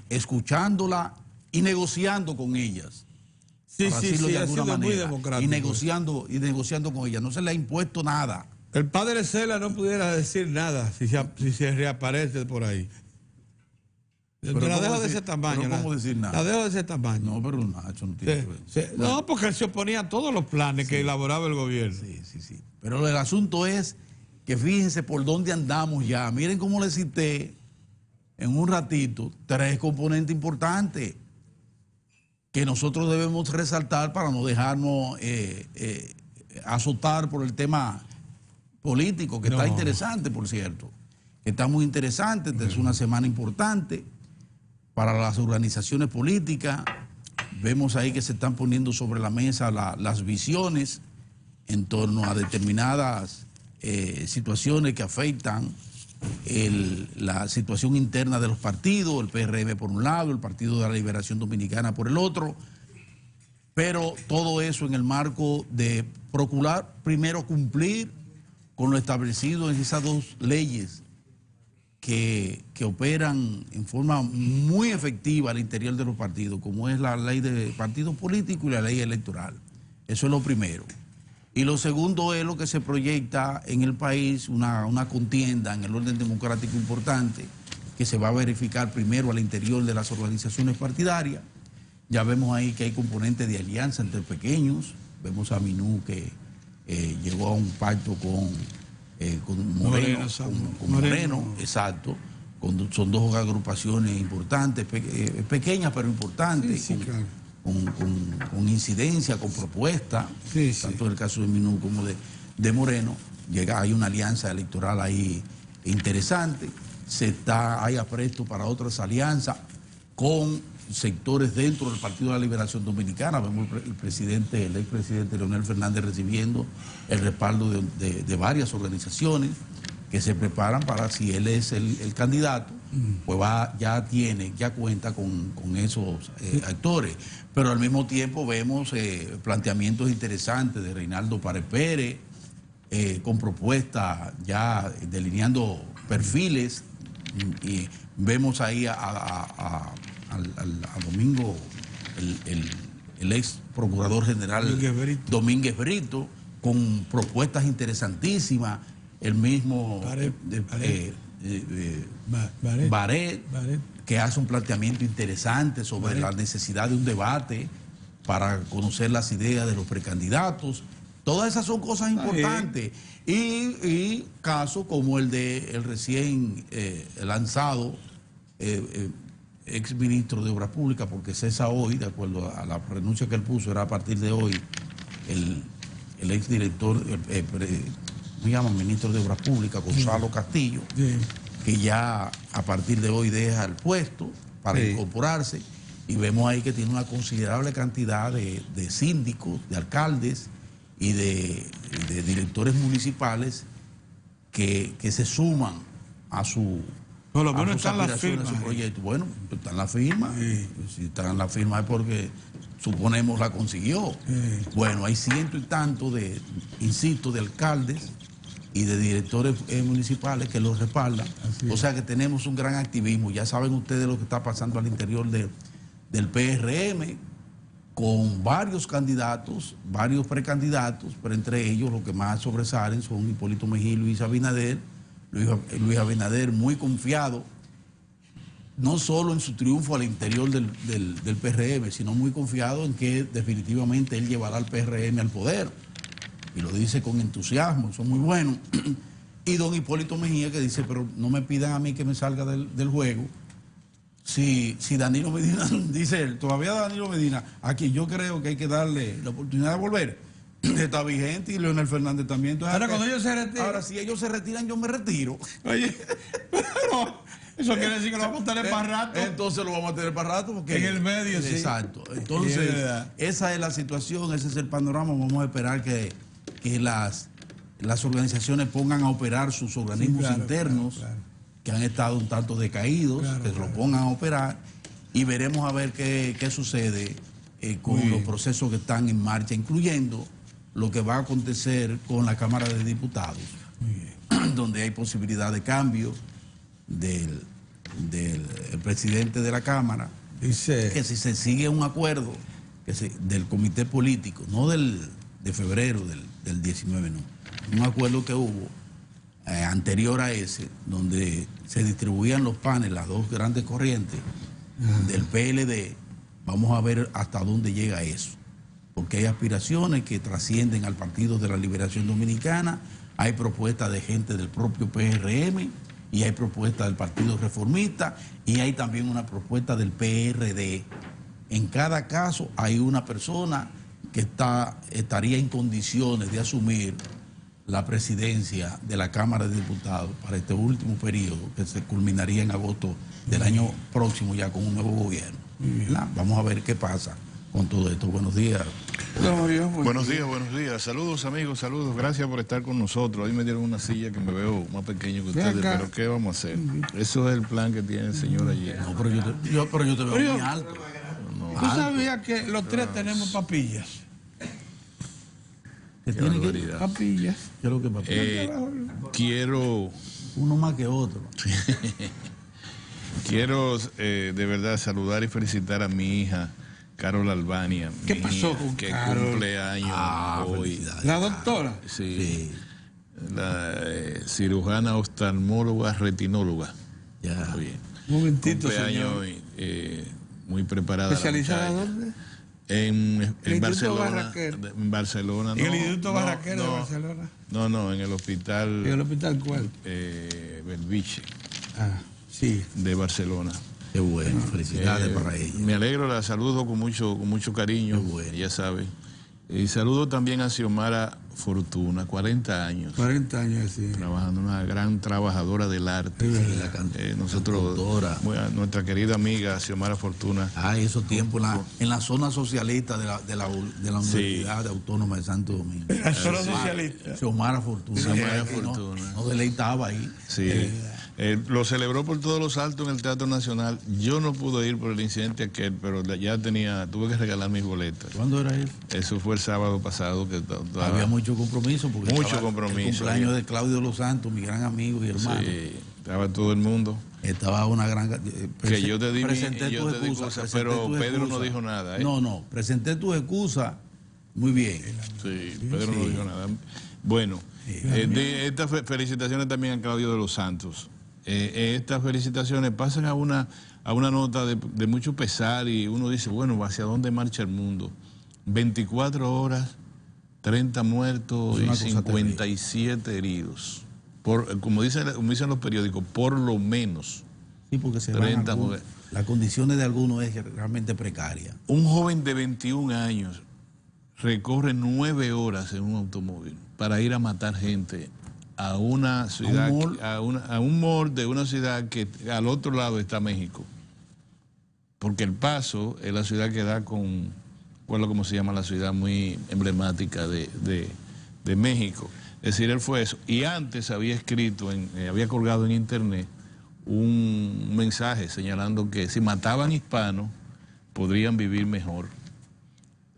escuchándola y negociando con ellas. Sí, ha sido muy democrático. Y negociando con ella. No se le ha impuesto nada. El padre Cela no pudiera decir nada si se reaparece por ahí. Pero la dejo de ese tamaño. ¿Cómo decir nada? La dejo de ese tamaño. No, pero Nacho no tiene que ver. No, porque él se oponía a todos los planes que elaboraba el gobierno. Sí. Pero el asunto es que fíjense por dónde andamos ya. Miren cómo le cité en un ratito 3 componentes importantes que nosotros debemos resaltar para no dejarnos azotar por el tema político, que está interesante, por cierto, que está muy interesante. Esta es una semana importante para las organizaciones políticas. Vemos ahí que se están poniendo sobre la mesa las visiones en torno a determinadas situaciones que afectan la situación interna de los partidos, el PRM por un lado, el Partido de la Liberación Dominicana por el otro, pero todo eso en el marco de procurar primero cumplir con lo establecido en esas dos leyes que operan en forma muy efectiva al interior de los partidos, como es la ley de partidos políticos y la ley electoral. Eso es lo primero. Y lo segundo es lo que se proyecta en el país, una contienda en el orden democrático importante, que se va a verificar primero al interior de las organizaciones partidarias. Ya vemos ahí que hay componentes de alianza entre pequeños. Vemos a Minú que llegó a un pacto con Moreno, exacto. Son dos agrupaciones importantes, pequeñas pero importantes. Sí, claro. Con incidencia, con propuesta, tanto en el caso de Minú como de Moreno. Hay una alianza electoral ahí interesante, hay apresto para otras alianzas con sectores dentro del Partido de la Liberación Dominicana. Vemos el expresidente Leonel Fernández recibiendo el respaldo de varias organizaciones que se preparan para, si él es el candidato, pues ya cuenta con esos actores. Pero al mismo tiempo vemos planteamientos interesantes de Reinaldo Párez Pérez, con propuestas ya delineando perfiles, y vemos ahí a Domingo, el ex procurador general Domínguez Brito, con propuestas interesantísimas. El mismo Baret, que hace un planteamiento interesante sobre la necesidad de un debate para conocer las ideas de los precandidatos. Todas esas son cosas importantes. Y casos como el de el recién lanzado ex ministro de Obras Públicas, porque cesa hoy, de acuerdo a la renuncia que él puso, era a partir de hoy, el ex director, ministro de Obras Públicas, Gonzalo Castillo, que ya a partir de hoy deja el puesto para incorporarse, y vemos ahí que tiene una considerable cantidad de síndicos, de alcaldes y de directores municipales que se suman a su por lo menos están las firmas, a su proyecto. Bueno, están las firmas. Si están en la firma es porque suponemos la consiguió. Bueno, hay ciento y tanto de alcaldes y de directores municipales que los respaldan. O sea que tenemos un gran activismo. Ya saben ustedes lo que está pasando al interior del PRM, con varios candidatos, varios precandidatos, pero entre ellos los que más sobresalen son Hipólito Mejía y Luis Abinader. Luis Abinader muy confiado, no solo en su triunfo al interior del PRM, sino muy confiado en que definitivamente él llevará al PRM al poder. Y lo dice con entusiasmo, eso es muy bueno. Y don Hipólito Mejía, que dice, pero no me pidan a mí que me salga del juego. Si Danilo Medina, dice él, todavía Danilo Medina, a quien yo creo que hay que darle la oportunidad de volver, está vigente, y Leonel Fernández también. Entonces, ahora, cuando ellos se retiran. Ahora, si ellos se retiran, yo me retiro. Oye, pero eso quiere decir que lo vamos a tener para rato. Entonces lo vamos a tener para rato. Porque, en el medio, sí. Exacto. Entonces, esa es la situación, ese es el panorama. Vamos a esperar que las organizaciones pongan a operar sus organismos internos, claro, que han estado un tanto decaídos, que lo pongan a operar, y veremos a ver qué sucede con los procesos que están en marcha, incluyendo lo que va a acontecer con la Cámara de Diputados, donde hay posibilidad de cambio del presidente de la Cámara, que si se sigue un acuerdo del comité político, no de febrero del 19, no, un acuerdo que hubo anterior a ese, donde se distribuían los panes, las dos grandes corrientes del PLD. Vamos a ver hasta dónde llega eso, porque hay aspiraciones que trascienden al Partido de la Liberación Dominicana, hay propuestas de gente del propio PRM, y hay propuestas del Partido Reformista, y hay también una propuesta del PRD. En cada caso hay una persona que estaría en condiciones de asumir la presidencia de la Cámara de Diputados para este último periodo, que se culminaría en agosto del año próximo ya con un nuevo gobierno. ¿Verdad? Vamos a ver qué pasa con todo esto. Buenos días. Buenos días. Saludos, amigos, saludos. Gracias por estar con nosotros. Hoy me dieron una silla que me veo más pequeño que ustedes, pero ¿qué vamos a hacer? Eso es el plan que tiene el señor allí. No, pero yo te veo muy alto. ¿Tú sabías que los tres tenemos papillas? ¿Qué tiene que papillas? ¿Qué es lo que papillas? Quiero... Uno más que otro. Quiero de verdad saludar y felicitar a mi hija, Carol Albania. ¿Qué pasó con que Carol? cumpleaños hoy. ¿La doctora? Sí. La cirujana oftalmóloga retinóloga. Ya. Muy bien. Un momentito, Cumpleaños señor. muy preparada. ¿Especializada dónde? En Barcelona. Barcelona. En Barcelona. ¿En el Instituto Barraquer de Barcelona? No, en el hospital. ¿En el hospital cuál? Belviche. Sí. De Barcelona. Qué bueno, felicidades para ella. Me alegro, la saludo con mucho cariño, bueno. ya sabe. Y saludo también a Xiomara Fortuna, 40 años. 40 años, sí. Trabajando, una gran trabajadora del arte. Nosotros, nuestra querida amiga Xiomara Fortuna. Esos tiempos en la zona socialista de la Universidad Autónoma de Santo Domingo. La zona socialista. Xiomara Fortuna. Xiomara Fortuna. No deleitaba ahí. Sí. Lo celebró por todos los altos en el Teatro Nacional. Yo no pude ir por el incidente aquel, pero ya tuve que regalar mis boletas. ¿Cuándo era eso? Eso fue el sábado pasado. Que había mucho compromiso. Porque mucho compromiso. El cumpleaños de Claudio Los Santos, mi gran amigo y hermano. Sí, estaba todo el mundo. Estaba una gran... que yo te di presenté tu excusa, pero Pedro no dijo nada. No, presenté tu excusa muy bien. Sí, Pedro no dijo nada. Bueno, estas felicitaciones también a Claudio de los Santos. Estas felicitaciones pasan a una nota de mucho pesar y uno dice, bueno, ¿hacia dónde marcha el mundo? 24 horas, 30 muertos y 57 heridos. Como dicen los periódicos, por lo menos. Sí, porque las condiciones de algunos es realmente precaria. Un joven de 21 años recorre 9 horas en un automóvil para ir a matar gente a una ciudad, a un mall de una ciudad que al otro lado está México. Porque El Paso es la ciudad que da con, como se llama la ciudad muy emblemática de México. Es decir, él fue eso. Y antes había había colgado en internet un mensaje señalando que si mataban hispanos, podrían vivir mejor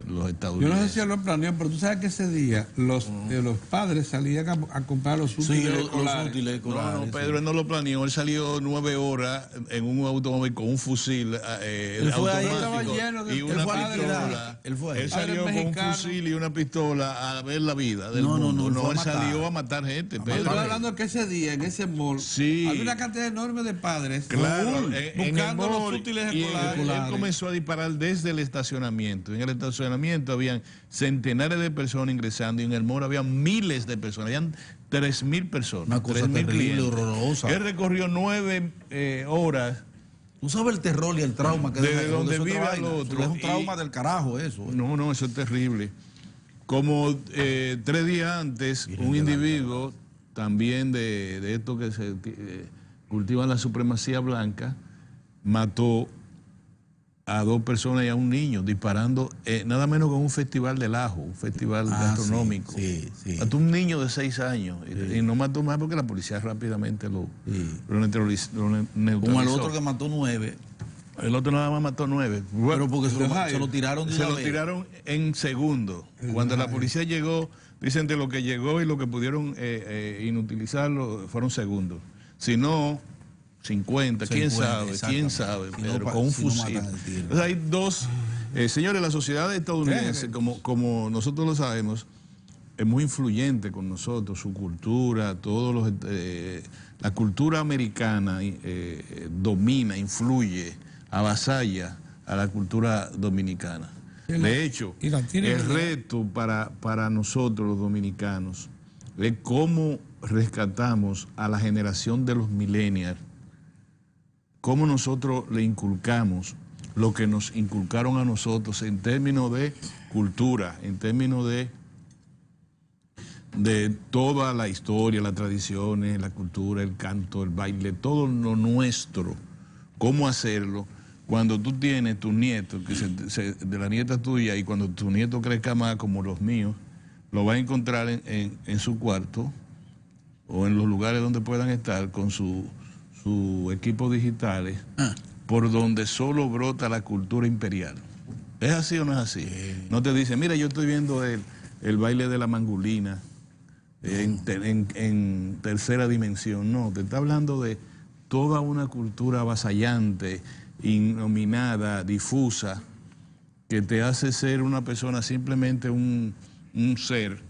los estadounidenses. Yo no sé si lo planeó, pero tú sabes que ese día los padres salían a comprar los útiles escolares. No, Pedro, él no lo planeó. Él salió 9 horas en un automóvil con un fusil automático y una pistola. Él salió con un fusil y una pistola a ver la vida del mundo. No, él salió a matar gente. Pero estoy hablando que ese día, en ese mall, había una cantidad enorme de padres buscando los útiles escolares. Él comenzó a disparar desde el estacionamiento. En el estacionamiento habían centenares de personas ingresando y en el mall había miles de personas, habían 3.000 personas. Una cosa terrible, horrorosa. Él recorrió 9 horas. ¿Tú sabes el terror y el trauma que desde donde vive al otro? Es un trauma del carajo eso. No, eso es terrible. Como 3 días antes, un individuo también de estos que se cultivan la supremacía blanca, mató a 2 personas y a un niño, disparando nada menos con un festival del ajo, un festival gastronómico. Sí. Mató un niño de 6 años y no mató más porque la policía rápidamente lo neutralizó. Como el otro que mató 9. El otro nada más mató 9. Pero porque se lo tiraron de una vez. Se lo tiraron en segundo. Cuando la policía llegó, dicen de lo que llegó y lo que pudieron inutilizarlo fueron segundos. Si no, 50, quién sabe, Pedro, con un fusil. Entonces hay 2, señores, la sociedad estadounidense, como nosotros lo sabemos, es muy influyente con nosotros, su cultura, la cultura americana domina, influye, avasalla a la cultura dominicana. De hecho, el reto para nosotros los dominicanos es cómo rescatamos a la generación de los millennials, cómo nosotros le inculcamos lo que nos inculcaron a nosotros en términos de cultura, en términos de toda la historia, las tradiciones, la cultura, el canto, el baile, todo lo nuestro, cómo hacerlo. Cuando tú tienes tus nietos, de la nieta tuya, y cuando tu nieto crezca más como los míos, lo vas a encontrar en su cuarto o en los lugares donde puedan estar con sus equipos digitales, por donde solo brota la cultura imperial. ¿Es así o no es así? No te dicen, mira, yo estoy viendo el baile de la mangulina en tercera dimensión. No, te está hablando de toda una cultura avasallante, innominada, difusa, que te hace ser una persona, simplemente un ser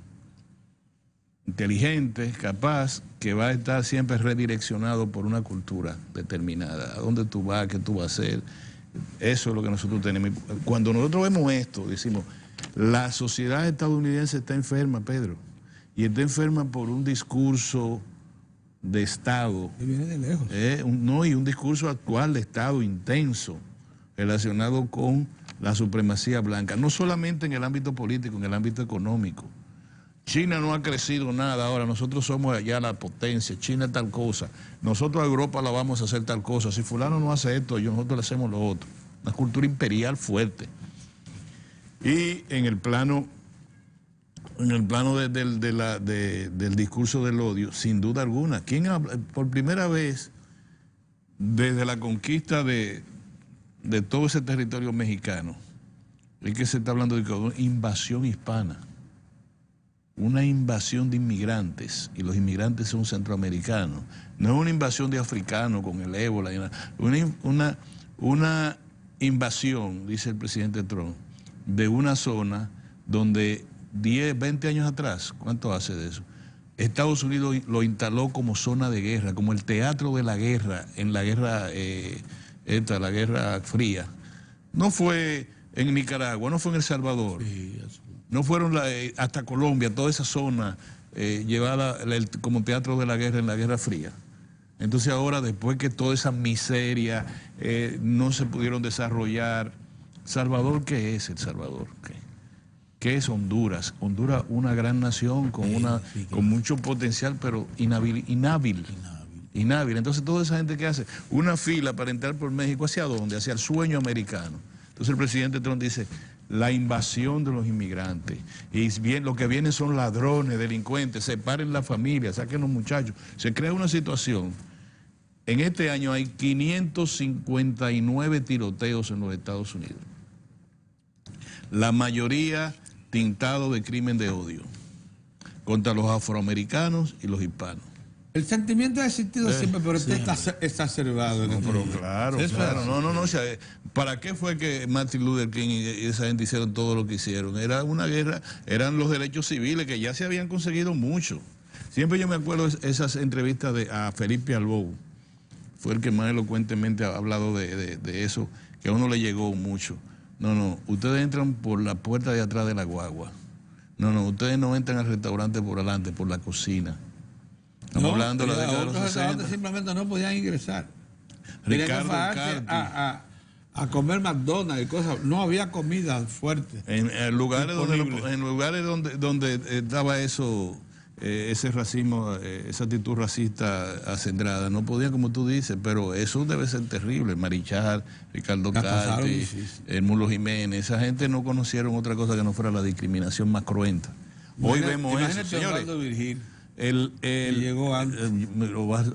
inteligente, capaz, que va a estar siempre redireccionado por una cultura determinada. ¿A dónde tú vas? ¿Qué tú vas a hacer? Eso es lo que nosotros tenemos. Cuando nosotros vemos esto, decimos, la sociedad estadounidense está enferma, Pedro, y está enferma por un discurso de Estado. Que viene de lejos. Y un discurso actual de Estado intenso, relacionado con la supremacía blanca, no solamente en el ámbito político, en el ámbito económico. China no ha crecido nada ahora, nosotros somos allá la potencia, China es tal cosa, nosotros a Europa la vamos a hacer tal cosa, si fulano no hace esto, nosotros le hacemos lo otro. Una cultura imperial fuerte. Y en el plano del discurso del odio, sin duda alguna, por primera vez desde la conquista de todo ese territorio mexicano, es que se está hablando de una invasión hispana, una invasión de inmigrantes, y los inmigrantes son centroamericanos, no es una invasión de africanos con el ébola, una invasión, dice el presidente Trump, de una zona donde 10, 20 años atrás, ¿cuánto hace de eso? Estados Unidos lo instaló como zona de guerra, como el teatro de la guerra, en la guerra, la Guerra Fría. No fue en Nicaragua, no fue en El Salvador, no fueron hasta Colombia, toda esa zona llevada como teatro de la guerra en la Guerra Fría. Entonces ahora, después que toda esa miseria no se pudieron desarrollar, ¿Salvador qué es El Salvador? ¿Qué es Honduras? Honduras, una gran nación con mucho potencial, pero inhábil. Entonces toda esa gente que hace una fila para entrar por México, ¿hacia dónde? Hacia el sueño americano. Entonces el presidente Trump dice, la invasión de los inmigrantes, y bien, lo que vienen son ladrones, delincuentes, separen la familia, saquen los muchachos. Se crea una situación. En este año hay 559 tiroteos en los Estados Unidos. La mayoría tintado de crimen de odio contra los afroamericanos y los hispanos. El sentimiento ha existido siempre, pero está exacerbado. No, pero claro. No. O sea, ¿para qué fue que Martin Luther King y esa gente hicieron todo lo que hicieron? Era una guerra, eran los derechos civiles que ya se habían conseguido mucho. Siempre yo me acuerdo esas entrevistas a Felipe Albou, fue el que más elocuentemente ha hablado de eso, que a uno le llegó mucho. No, ustedes entran por la puerta de atrás de la guagua. No, ustedes no entran al restaurante por adelante, por la cocina. Estamos hablando de la década de los 60. Simplemente no podían ingresar. Ricardo Carti. A comer McDonald's y cosas. No había comida fuerte. En lugares donde estaba eso, ese racismo, esa actitud racista acendrada, no podían, como tú dices, pero eso debe ser terrible. Marichal, Ricardo Carti, el Mulo Jiménez, esa gente no conocieron otra cosa que no fuera la discriminación más cruenta. Hoy vemos eso, señores. Osvaldo Virgil. Llegó antes.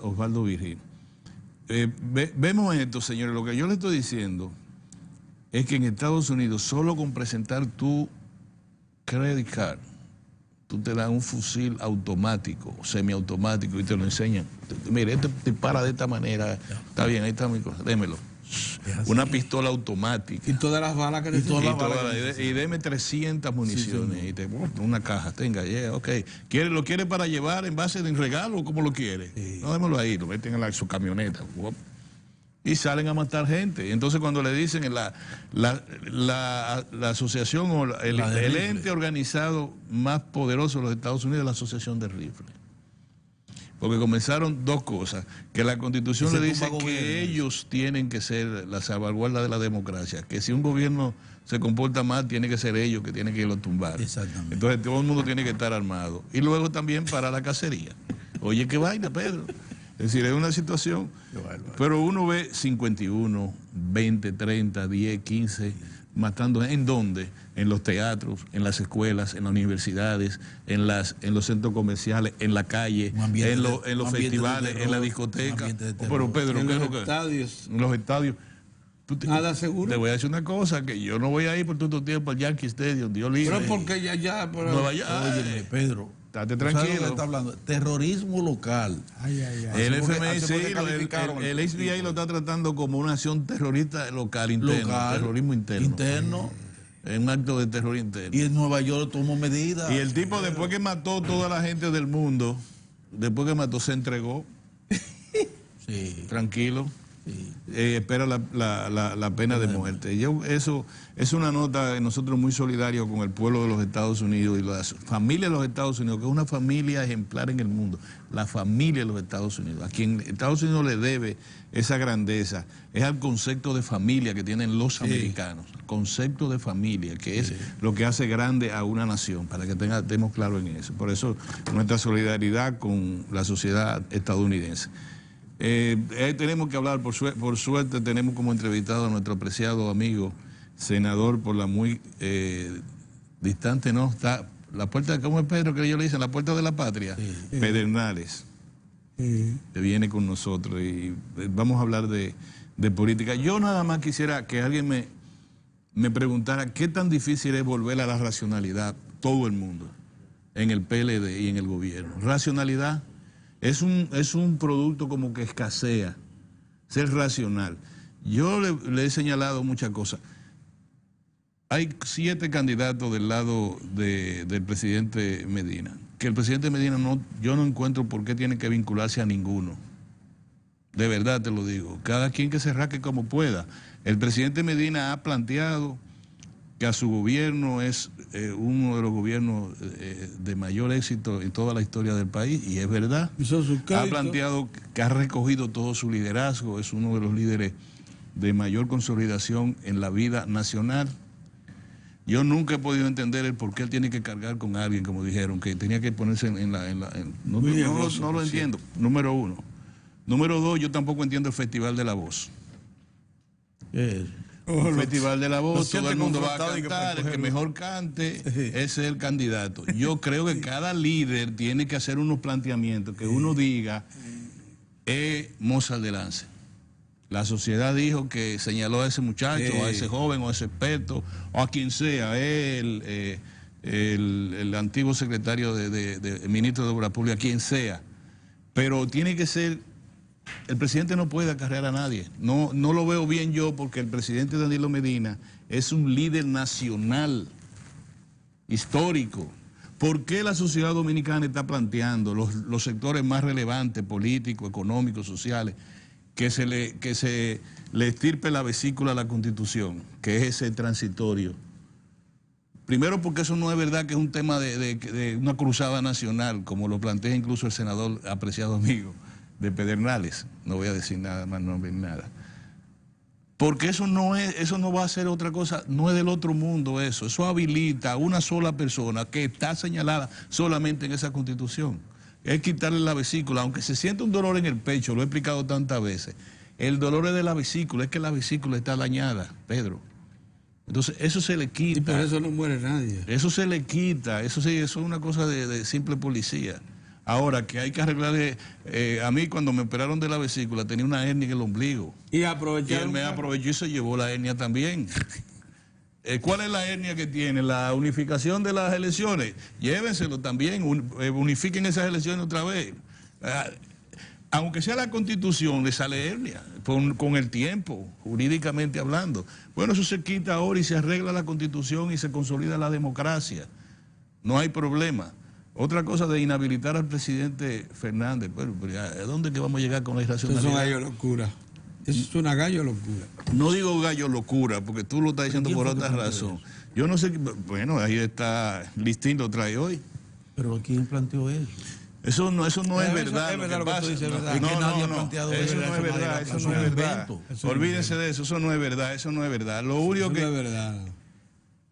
Osvaldo Virgil. Vemos esto, señores. Lo que yo le estoy diciendo es que en Estados Unidos, solo con presentar tu credit card, tú te das un fusil automático, semiautomático, y te lo enseñan. Mire, este te para de esta manera. Está bien, ahí está mi cosa, démelo. Una pistola automática. Y todas las balas que necesitas. Y deme 300 municiones. Sí. Y te una caja, tenga, ok. ¿Lo quiere para llevar en base de regalo o cómo lo quiere? Sí. No, démoslo ahí, lo meten en su camioneta. Y salen a matar gente. Entonces cuando le dicen la asociación o el ente organizado más poderoso de los Estados Unidos es la Asociación de Rifles. porque comenzaron dos cosas, que la Constitución le dice que gobiernos. ellos tienen que ser la salvaguarda de la democracia, que si un gobierno se comporta mal, tiene que ser ellos que tienen que irlo a tumbar. Exactamente. Entonces todo el mundo tiene que estar armado. Y luego también para la cacería. Oye, qué vaina, Pedro. Es decir, es una situación. Pero uno ve 51, 20, 30, 10, 15 matando. ¿En dónde? En los teatros, en las escuelas, en las universidades, en los centros comerciales, en la calle, en los festivales, en la discoteca. Pero Pedro, en ¿qué es los lo que? estadios. En los estadios. Nada seguro. Te voy a decir una cosa, que yo no voy a ir por todo tiempo al Yankee Stadium, Dios libre. Pero porque ya. Pero... Nueva York. Óyeme, Pedro. Estate ¿Sabes lo que tranquilo. está hablando? Terrorismo local. El FMI, sí, el FBI lo está tratando como una acción terrorista local, interno, terrorismo interno. Interno. Es un acto de terror interno. Y en Nueva York tomó medidas. Y el tipo, después que mató toda la gente del mundo, después que mató, se entregó. Sí. Tranquilo. Sí. Espera la pena de muerte. Eso es una nota de nosotros muy solidarios con el pueblo de los Estados Unidos y las familias de los Estados Unidos, que es una familia ejemplar en el mundo, la familia de los Estados Unidos. A quien Estados Unidos le debe esa grandeza es al concepto de familia que tienen los americanos, concepto de familia, que es lo que hace grande a una nación, para que estemos claros en eso. Por eso nuestra solidaridad con la sociedad estadounidense. Tenemos que hablar, por suerte tenemos como entrevistado a nuestro apreciado amigo, senador por la muy distante, ¿no? Está la puerta, ¿cómo es Pedro que ellos le dicen? La puerta de la patria, Pedernales, que viene con nosotros y vamos a hablar de política. Yo nada más quisiera que alguien me preguntara qué tan difícil es volver a la racionalidad, todo el mundo, en el PLD y en el gobierno. Racionalidad. Es un producto como que escasea, ser racional. Yo le he señalado muchas cosas. Hay 7 candidatos del lado del presidente Medina. Que el presidente Medina yo no encuentro por qué tiene que vincularse a ninguno. De verdad te lo digo. Cada quien que se rasque como pueda. El presidente Medina ha planteado que a su gobierno es uno de los gobiernos de mayor éxito en toda la historia del país, y es verdad. Ha planteado que ha recogido todo su liderazgo, es uno de los líderes de mayor consolidación en la vida nacional. Yo nunca he podido entender el por qué él tiene que cargar con alguien, como dijeron, que tenía que ponerse no lo entiendo, número uno. Número dos, yo tampoco entiendo el Festival de la Voz. El Festival de la Voz, todo el mundo va a cantar, el que mejor cante, ese es el candidato. Yo creo que cada líder tiene que hacer unos planteamientos, que uno diga, Mozart de Lance. La sociedad dijo que señaló a ese muchacho, a ese joven, o a ese experto, o a quien sea, el antiguo secretario de ministro de Obras Públicas, quien sea. Pero tiene que ser... El presidente no puede acarrear a nadie. No lo veo bien yo, porque el presidente Danilo Medina es un líder nacional, histórico. ¿Por qué la sociedad dominicana está planteando los sectores más relevantes, políticos, económicos, sociales, que se le estirpe la vesícula a la Constitución, que es ese transitorio? Primero, porque eso no es verdad que es un tema de una cruzada nacional, como lo plantea incluso el senador apreciado amigo de Pedernales, no voy a decir nada más, nombre ni nada, porque eso no va a ser otra cosa, no es del otro mundo eso habilita a una sola persona que está señalada solamente en esa Constitución. Es quitarle la vesícula, aunque se siente un dolor en el pecho, lo he explicado tantas veces, el dolor es de la vesícula, es que la vesícula está dañada, Pedro. Entonces eso se le quita. Y por eso no muere nadie. Eso se le quita, eso es una cosa de simple policía. Ahora, que hay que arreglar... a mí cuando me operaron de la vesícula tenía una hernia en el ombligo. Y él me aprovechó y se llevó la hernia también. ¿Cuál es la hernia que tiene? La unificación de las elecciones. Llévenselo también, unifiquen esas elecciones otra vez. Aunque sea la Constitución, le sale hernia con el tiempo, jurídicamente hablando. Bueno, eso se quita ahora y se arregla la Constitución y se consolida la democracia. No hay problema. Otra cosa de inhabilitar al presidente Fernández, pero ¿a dónde es que vamos a llegar con la irracionalidad? Eso es una gallo locura. Eso es una gallo locura. No digo gallo locura, porque tú lo estás diciendo por otra razón. Yo no sé, bueno, ahí está, Listín lo trae hoy. ¿Pero quién planteó eso? Eso no es verdad. Es verdad lo que tú dices, ¿verdad? No, nadie ha no, planteado eso eso. no es verdad, eso no es verdad. Olvídense de eso, eso no es verdad, eso no es verdad. Lo único Eso que... no es verdad.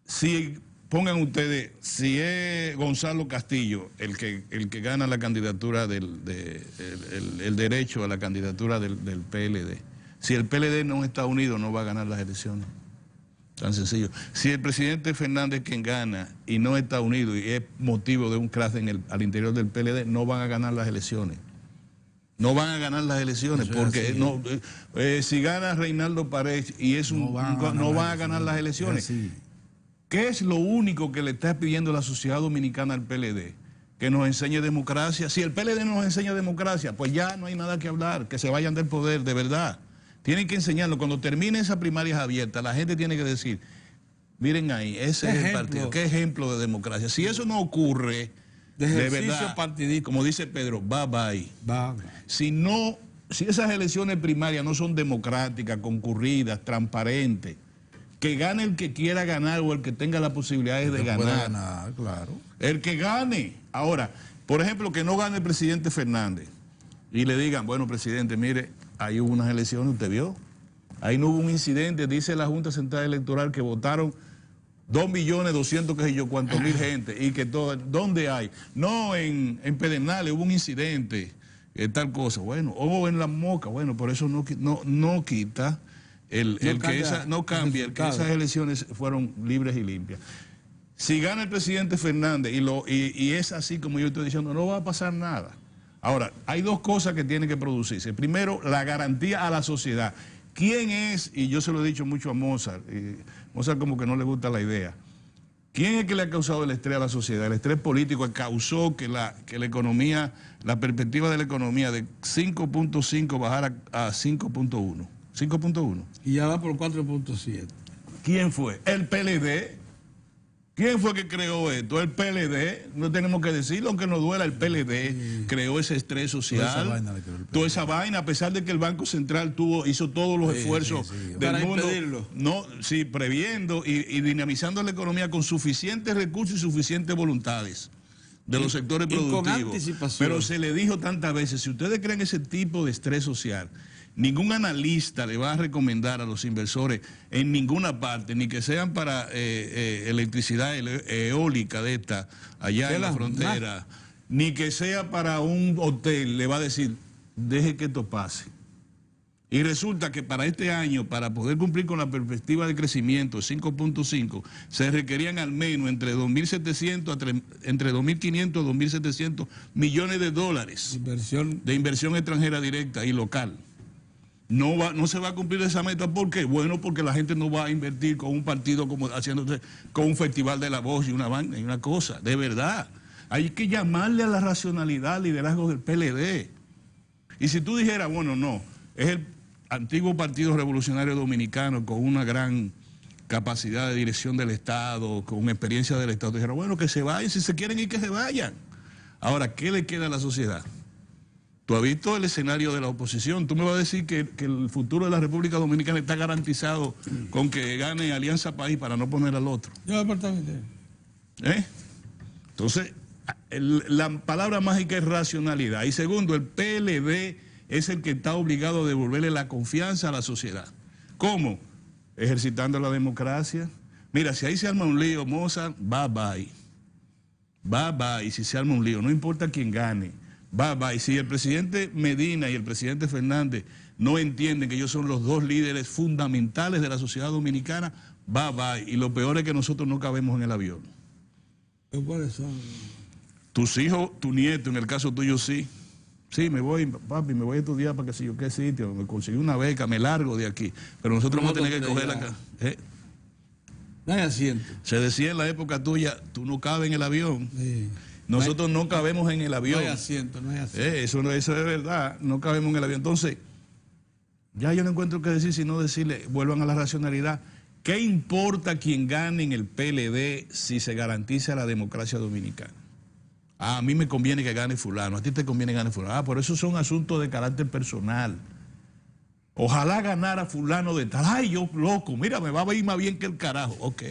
Si pongan ustedes, si es Gonzalo Castillo el que gana la candidatura el derecho a la candidatura del PLD, si el PLD no está unido no va a ganar las elecciones. Tan sencillo. Si el presidente Fernández quien gana y no está unido y es motivo de un crash al interior del PLD, no van a ganar las elecciones. No van a ganar las elecciones porque no, si gana Reinaldo Paredes y es no van a ganar las elecciones. ¿Qué es lo único que le está pidiendo la sociedad dominicana al PLD? Que nos enseñe democracia. Si el PLD no nos enseña democracia, pues ya no hay nada que hablar, que se vayan del poder, de verdad. Tienen que enseñarlo. Cuando termine esas primarias abiertas, la gente tiene que decir, miren ahí, ese es el partido. ¿Qué ejemplo de democracia? Si eso no ocurre, de verdad, como dice Pedro, bye bye. Si esas elecciones primarias no son democráticas, concurridas, transparentes, que gane el que quiera ganar o el que tenga las posibilidades de ganar. Claro. El que gane. Ahora, por ejemplo, que no gane el presidente Fernández y le digan, bueno, presidente, mire, ahí hubo unas elecciones, usted vio. Ahí no hubo un incidente, dice la Junta Central Electoral que votaron 2.200.000 que sé yo cuántos mil gente y que todo, ¿dónde hay? No, en Pedernales hubo un incidente, tal cosa, bueno, o en La Moca, bueno, por eso no quita que esas elecciones fueron libres y limpias. Si gana el presidente Fernández y es así como yo estoy diciendo, no va a pasar nada. Ahora, hay dos cosas que tienen que producirse. Primero, la garantía a la sociedad. ¿Quién es? Y yo se lo he dicho mucho a Mozart. Mozart como que no le gusta la idea. ¿Quién es que le ha causado el estrés a la sociedad? El estrés político causó que la economía, la perspectiva de la economía de 5.5 bajara a 5.1. 5.1. Y ya va por 4.7. ¿Quién fue? El PLD. ¿Quién fue que creó esto? El PLD. No tenemos que decirlo, aunque nos duela, el PLD creó ese estrés social. Toda esa vaina, a pesar de que el Banco Central hizo todos los esfuerzos del para mundo. impedirlo. Previendo y dinamizando la economía con suficientes recursos y suficientes voluntades de los sectores productivos. Con anticipación. Pero se le dijo tantas veces, si ustedes creen ese tipo de estrés social, ningún analista le va a recomendar a los inversores en ninguna parte, ni que sean para electricidad eólica de esta, allá en la frontera, ni que sea para un hotel, le va a decir, deje que esto pase. Y resulta que para este año, para poder cumplir con la perspectiva de crecimiento de 5.5, se requerían al menos entre 2.500 a 2.700 millones de dólares de inversión extranjera directa y local. No se va a cumplir esa meta. ¿Por qué? Bueno, porque la gente no va a invertir con un partido como haciéndose con un festival de la voz y una banda y una cosa. De verdad. Hay que llamarle a la racionalidad al liderazgo del PLD. Y si tú dijeras, bueno, no, es el antiguo Partido Revolucionario Dominicano con una gran capacidad de dirección del Estado, con experiencia del Estado, dijeron, bueno, que se vayan, si se quieren ir, que se vayan. Ahora, ¿qué le queda a la sociedad? Tú has visto el escenario de la oposición. Tú me vas a decir que el futuro de la República Dominicana está garantizado con que gane Alianza País para no poner al otro. Yo apartamento. Entonces, la palabra mágica es racionalidad. Y segundo, el PLD es el que está obligado a devolverle la confianza a la sociedad. ¿Cómo? Ejercitando la democracia. Mira, si ahí se arma un lío, Mozart, bye bye. Bye bye. Y si se arma un lío, no importa quién gane. Bye bye. Si el presidente Medina y el presidente Fernández no entienden que ellos son los dos líderes fundamentales de la sociedad dominicana, bye bye. Y lo peor es que nosotros no cabemos en el avión. ¿Cuáles son? Tus hijos, tu nieto, en el caso tuyo sí. Sí, me voy, papi, me voy a estudiar para que sé yo qué sitio, me conseguí una beca, me largo de aquí. Pero nosotros vamos a tener que coger la... No hay asiento. Se decía en la época tuya, tú no cabes en el avión. Sí. Nosotros no cabemos en el avión. No hay asiento, no hay asiento. Eso es verdad, no cabemos en el avión. Entonces, ya yo no encuentro qué decir, sino decirle, vuelvan a la racionalidad. ¿Qué importa quién gane en el PLD si se garantiza la democracia dominicana? A mí me conviene que gane fulano, a ti te conviene que gane fulano. Por eso son asuntos de carácter personal. Ojalá ganara fulano de tal. Ay, yo loco, mira, me va a ir más bien que el carajo. Ok,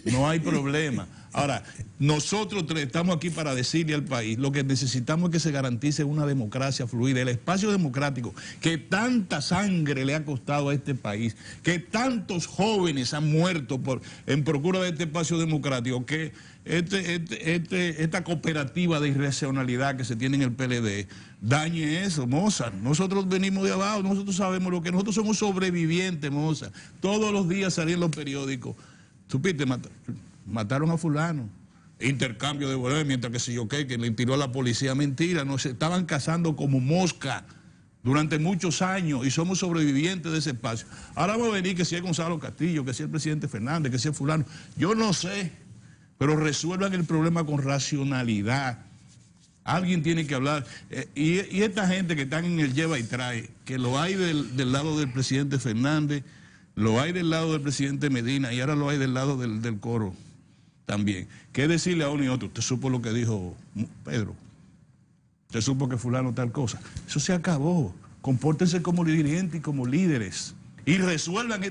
no hay problema. Ahora, nosotros estamos aquí para decirle al país, lo que necesitamos es que se garantice una democracia fluida, el espacio democrático que tanta sangre le ha costado a este país, que tantos jóvenes han muerto en procura de este espacio democrático, que esta cooperativa de irracionalidad que se tiene en el PLD dañe eso, Mozart. Nosotros venimos de abajo, nosotros sabemos lo que nosotros somos sobrevivientes, Mozart. Todos los días salían los periódicos. ¿Supiste? Mataron a fulano. Intercambio de boletos, mientras que si yo qué, que le tiró a la policía. Mentira, nos estaban cazando como mosca durante muchos años y somos sobrevivientes de ese espacio. Ahora va a venir que si es Gonzalo Castillo, que si es el presidente Fernández, que si es fulano. Yo no sé, pero resuelvan el problema con racionalidad. Alguien tiene que hablar. Y esta gente que están en el lleva y trae, que lo hay del lado del presidente Fernández, lo hay del lado del presidente Medina y ahora lo hay del lado del coro también. ¿Qué decirle a uno y otro? Usted supo lo que dijo Pedro. Usted supo que fulano tal cosa. Eso se acabó. Compórtense como dirigentes y como líderes. Y resuelvan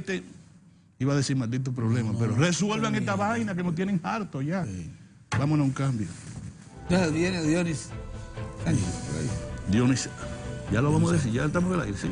iba a decir maldito problema, pero resuelvan esta vaina que nos tienen hartos ya. Sí. Vámonos a un cambio. Ya viene Dionis. Dionis. Ya lo vamos a decir, ya estamos en el aire. Sí.